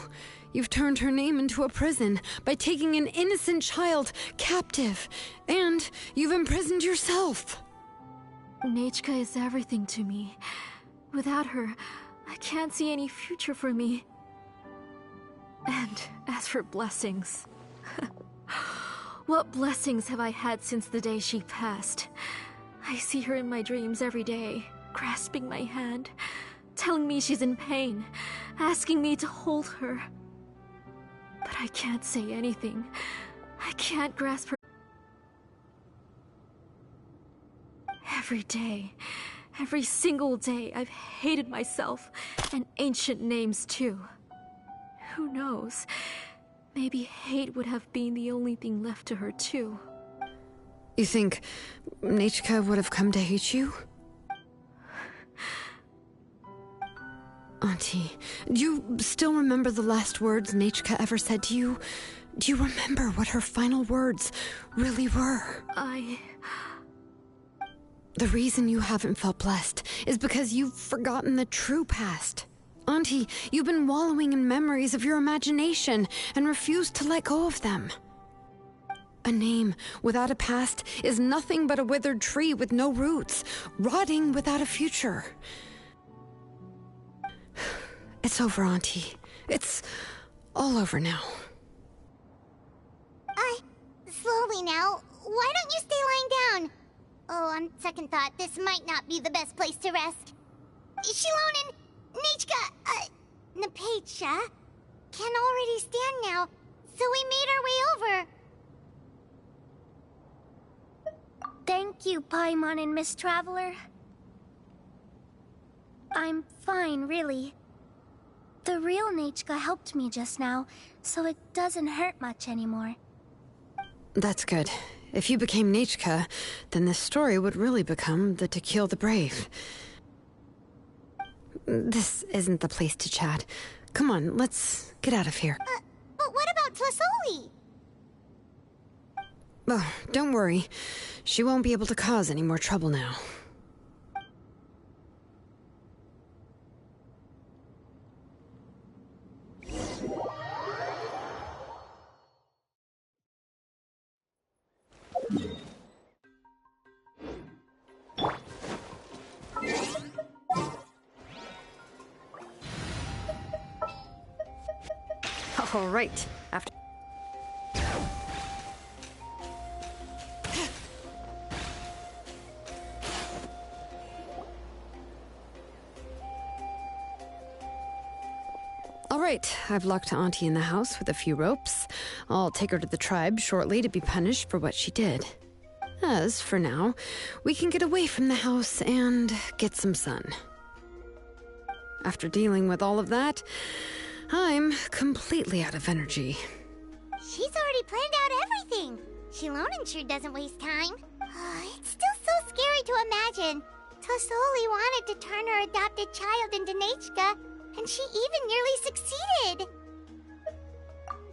you've turned her name into a prison by taking an innocent child captive, and you've imprisoned yourself. Nechka is everything to me. Without her, I can't see any future for me. And as for blessings... what blessings have I had since the day she passed? I see her in my dreams every day, grasping my hand, telling me she's in pain, asking me to hold her. But I can't say anything. I can't grasp her. Every day, every single day, I've hated myself, and ancient names too. Who knows? Maybe hate would have been the only thing left to her too. You think Nechka would have come to hate you? Auntie, do you still remember the last words Nechka ever said to you? Do you remember what her final words really were? The reason you haven't felt blessed is because you've forgotten the true past. Auntie, you've been wallowing in memories of your imagination and refused to let go of them. A name without a past is nothing but a withered tree with no roots, rotting without a future. It's over, Auntie. It's all over now. Slowly now. Why don't you stay lying down? Oh, on second thought, this might not be the best place to rest. Xilonen, Nechka, Napecha can already stand now, so we made our way over. Thank you, Paimon and Miss Traveler. I'm fine, really. The real Nechka helped me just now, so it doesn't hurt much anymore. That's good. If you became Nechka, then this story would really become the To Kill the Brave. This isn't the place to chat. Come on, let's get out of here. But what about Tlasoli? Oh, don't worry. She won't be able to cause any more trouble now. All right. After... All right, I've locked Auntie in the house with a few ropes. I'll take her to the tribe shortly to be punished for what she did. As for now, we can get away from the house and get some sun. After dealing with all of that, I'm completely out of energy. She's already planned out everything. Xilonen sure doesn't waste time. It's still so scary to imagine. Tlasoli wanted to turn her adopted child into Nechka, and she even nearly succeeded.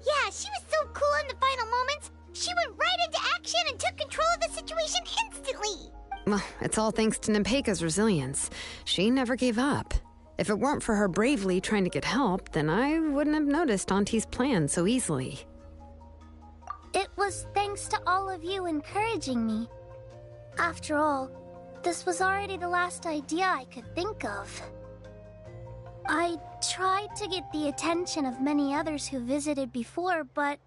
Yeah, she was so cool in the final moments. She went right into action and took control of the situation instantly. Well, it's all thanks to Nepeka's resilience. She never gave up. If it weren't for her bravely trying to get help, then I wouldn't have noticed Auntie's plan so easily. It was thanks to all of you encouraging me. After all, this was already the last idea I could think of. I tried to get the attention of many others who visited before, but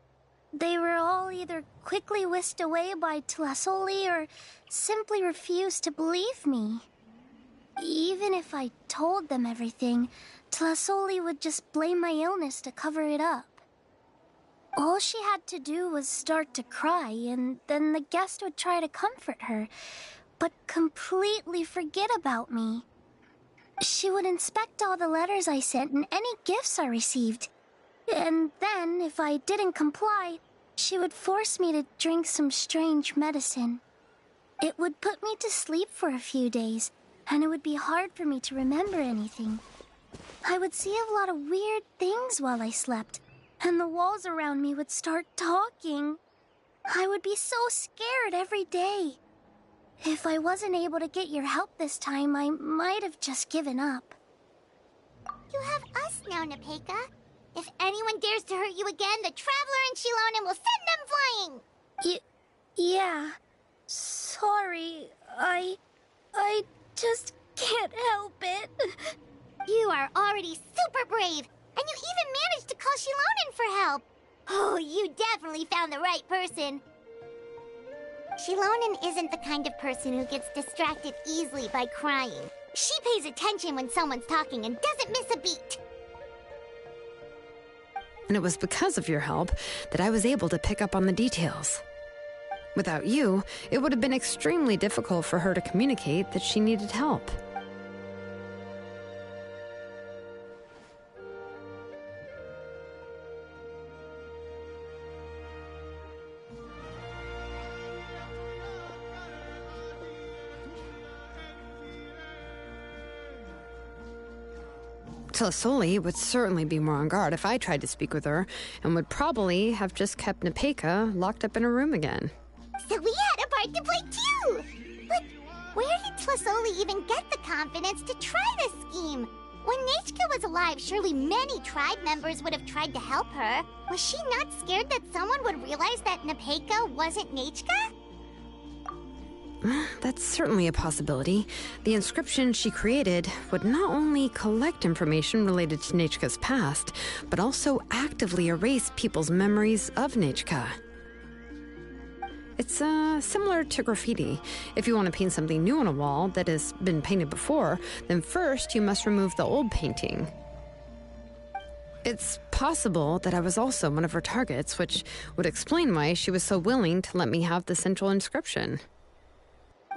they were all either quickly whisked away by Tlasoli or simply refused to believe me. Even if I told them everything, Tlasoli would just blame my illness to cover it up. All she had to do was start to cry, and then the guest would try to comfort her, but completely forget about me. She would inspect all the letters I sent and any gifts I received. And then, if I didn't comply, she would force me to drink some strange medicine. It would put me to sleep for a few days, and it would be hard for me to remember anything. I would see a lot of weird things while I slept, and the walls around me would start talking. I would be so scared every day. If I wasn't able to get your help this time, I might have just given up. You have us now, Nepeka. If anyone dares to hurt you again, the Traveler and Xilonen will send them flying! Yeah. Sorry, I just can't help it. You are already super brave, and you even managed to call Xilonen for help. Oh, you definitely found the right person. Xilonen isn't the kind of person who gets distracted easily by crying. She pays attention when someone's talking and doesn't miss a beat. And it was because of your help that I was able to pick up on the details. Without you, it would have been extremely difficult for her to communicate that she needed help. Tlasoli would certainly be more on guard if I tried to speak with her, and would probably have just kept Nepeka locked up in her room again. So we had a part to play too! But where did Tlasoli even get the confidence to try this scheme? When Nechka was alive, surely many tribe members would have tried to help her. Was she not scared that someone would realize that Nepeka wasn't Nechka? That's certainly a possibility. The inscription she created would not only collect information related to Nechka's past, but also actively erase people's memories of Nechka. It's similar to graffiti. If you want to paint something new on a wall that has been painted before, then first you must remove the old painting. It's possible that I was also one of her targets, which would explain why she was so willing to let me have the central inscription.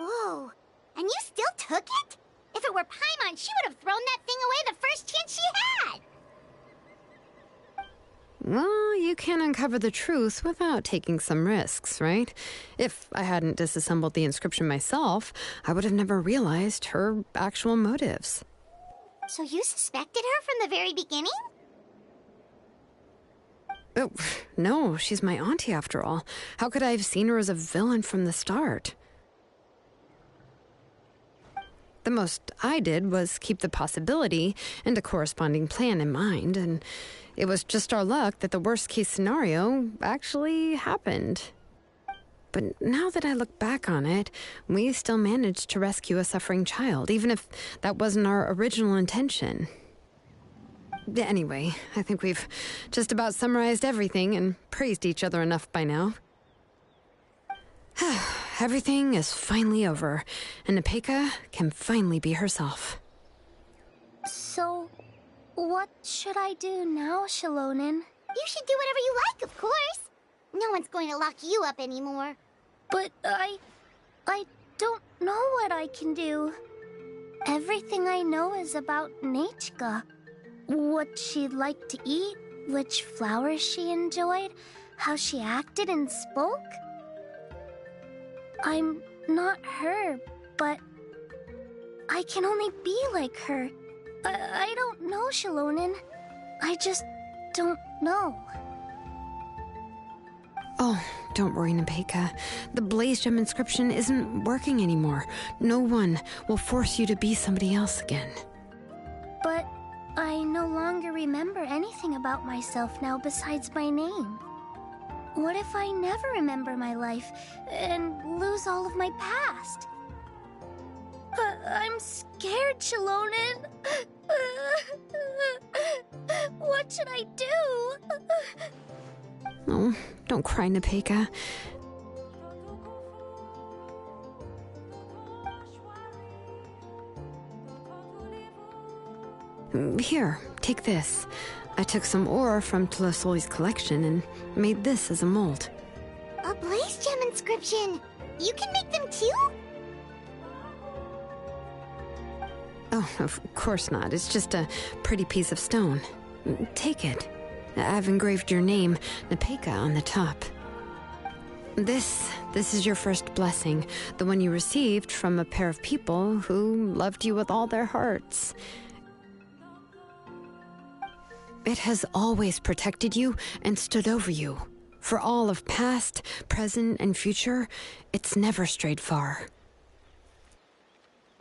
Whoa, and you still took it? If it were Paimon, she would have thrown that thing away the first chance she had! Well, you can uncover the truth without taking some risks, right? If I hadn't disassembled the inscription myself, I would have never realized her actual motives. So you suspected her from the very beginning? Oh, no, she's my auntie after all. How could I have seen her as a villain from the start? The most I did was keep the possibility and a corresponding plan in mind, and it was just our luck that the worst-case scenario actually happened. But now that I look back on it, we still managed to rescue a suffering child, even if that wasn't our original intention. Anyway, I think we've just about summarized everything and praised each other enough by now. Everything is finally over, and Nepeka can finally be herself. So, what should I do now, xilonen? You should do whatever you like, of course. No one's going to lock you up anymore. But I don't know what I can do. Everything I know is about Nechka. What she liked to eat, which flowers she enjoyed, how she acted and spoke. I'm not her, but I can only be like her. I don't know, xilonen. I just don't know. Oh, don't worry, Nepeka. The Blaze Gem inscription isn't working anymore. No one will force you to be somebody else again. But I no longer remember anything about myself now besides my name. What if I never remember my life and lose all of my past? I'm scared, xilonen. What should I do? Oh, don't cry, Nepeka. Here, take this. I took some ore from Tulasoi's collection and made this as a mold. A Blaze Gem inscription! You can make them too? Oh, of course not. It's just a pretty piece of stone. Take it. I've engraved your name, Nepeka, on the top. This is your first blessing, the one you received from a pair of people who loved you with all their hearts. It has always protected you and stood over you. For all of past, present, and future, it's never strayed far.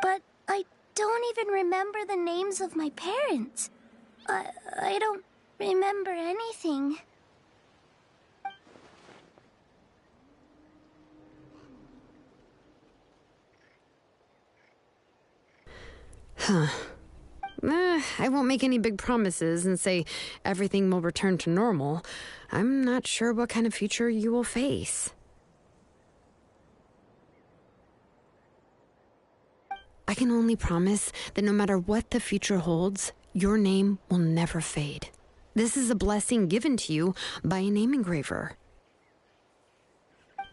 But I don't even remember the names of my parents. I don't remember anything. Huh. I won't make any big promises and say everything will return to normal. I'm not sure what kind of future you will face. I can only promise that no matter what the future holds, your name will never fade. This is a blessing given to you by a name engraver.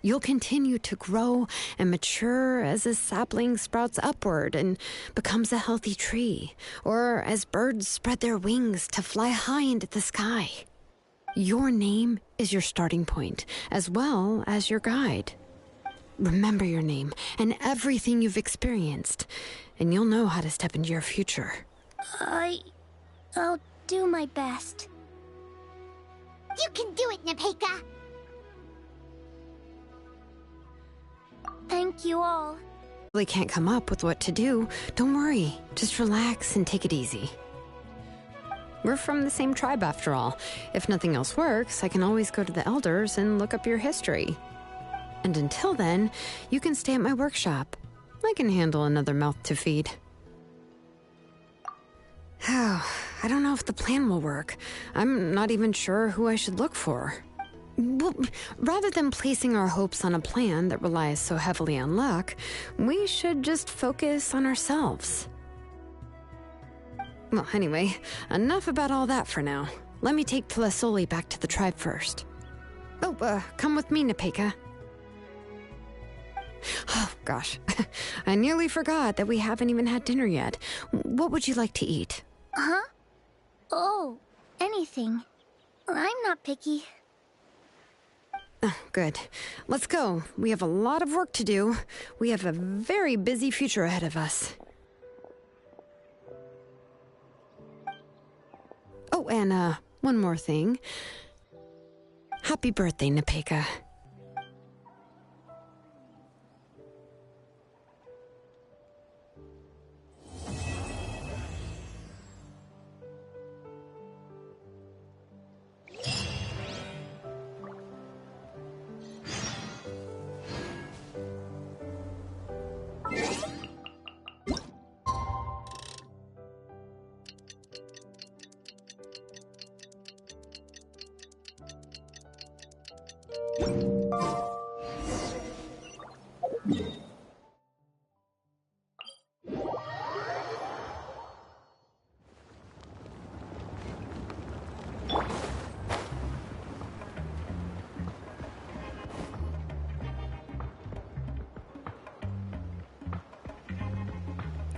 You'll continue to grow and mature as a sapling sprouts upward and becomes a healthy tree, or as birds spread their wings to fly high into the sky. Your name is your starting point, as well as your guide. Remember your name and everything you've experienced, and you'll know how to step into your future. I'll do my best. You can do it, Nepeka! Thank you all. Really can't come up with what to do. Don't worry. Just relax and take it easy. We're from the same tribe after all. If nothing else works, I can always go to the elders and look up your history. And until then, you can stay at my workshop. I can handle another mouth to feed. Oh, I don't know if the plan will work. I'm not even sure who I should look for. Well, rather than placing our hopes on a plan that relies so heavily on luck, we should just focus on ourselves. Well, anyway, enough about all that for now. Let me take Tlasoli back to the tribe first. Oh, come with me, Nepeka. Oh, gosh. I nearly forgot that we haven't even had dinner yet. What would you like to eat? Huh? Oh, anything. I'm not picky. Oh, good. Let's go. We have a lot of work to do. We have a very busy future ahead of us. Oh, and one more thing. Happy birthday, Nepeka.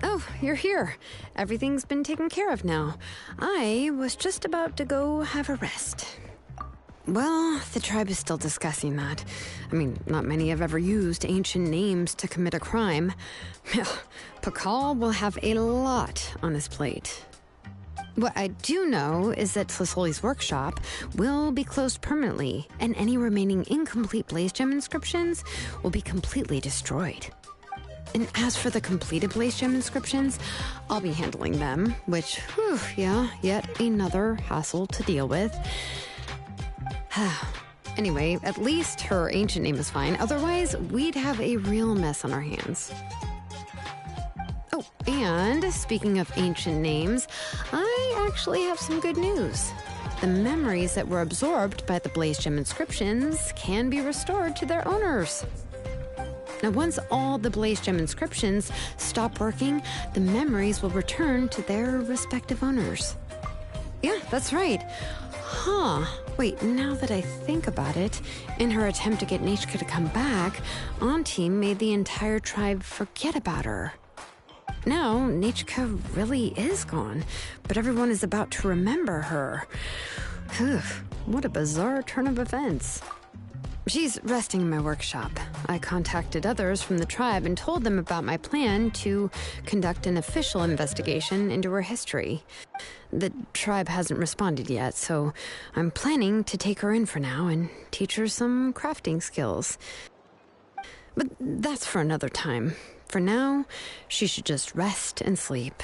Oh, you're here. Everything's been taken care of now. I was just about to go have a rest. Well, the tribe is still discussing that. I mean, not many have ever used ancient names to commit a crime. Pakal will have a lot on his plate. What I do know is that Tlisoli's workshop will be closed permanently, and any remaining incomplete Blaze Gem inscriptions will be completely destroyed. And as for the completed Blaze Gem inscriptions, I'll be handling them, which, whew, yeah, yet another hassle to deal with. Anyway, at least her ancient name is fine. Otherwise, we'd have a real mess on our hands. Oh, and speaking of ancient names, I actually have some good news. The memories that were absorbed by the Blaze Gem inscriptions can be restored to their owners. Now, once all the Blaze Gem inscriptions stop working, the memories will return to their respective owners. Yeah, that's right. Huh. Wait, now that I think about it, in her attempt to get Nechka to come back, Auntie made the entire tribe forget about her. Now, Nechka really is gone, but everyone is about to remember her. Whew, what a bizarre turn of events. She's resting in my workshop. I contacted others from the tribe and told them about my plan to conduct an official investigation into her history. The tribe hasn't responded yet, so I'm planning to take her in for now and teach her some crafting skills. But that's for another time. For now, she should just rest and sleep.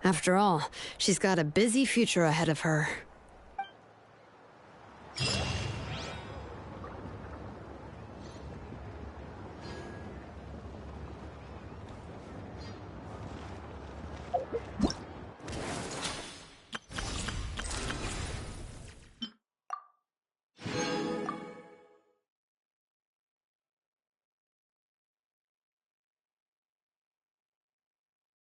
After all, she's got a busy future ahead of her.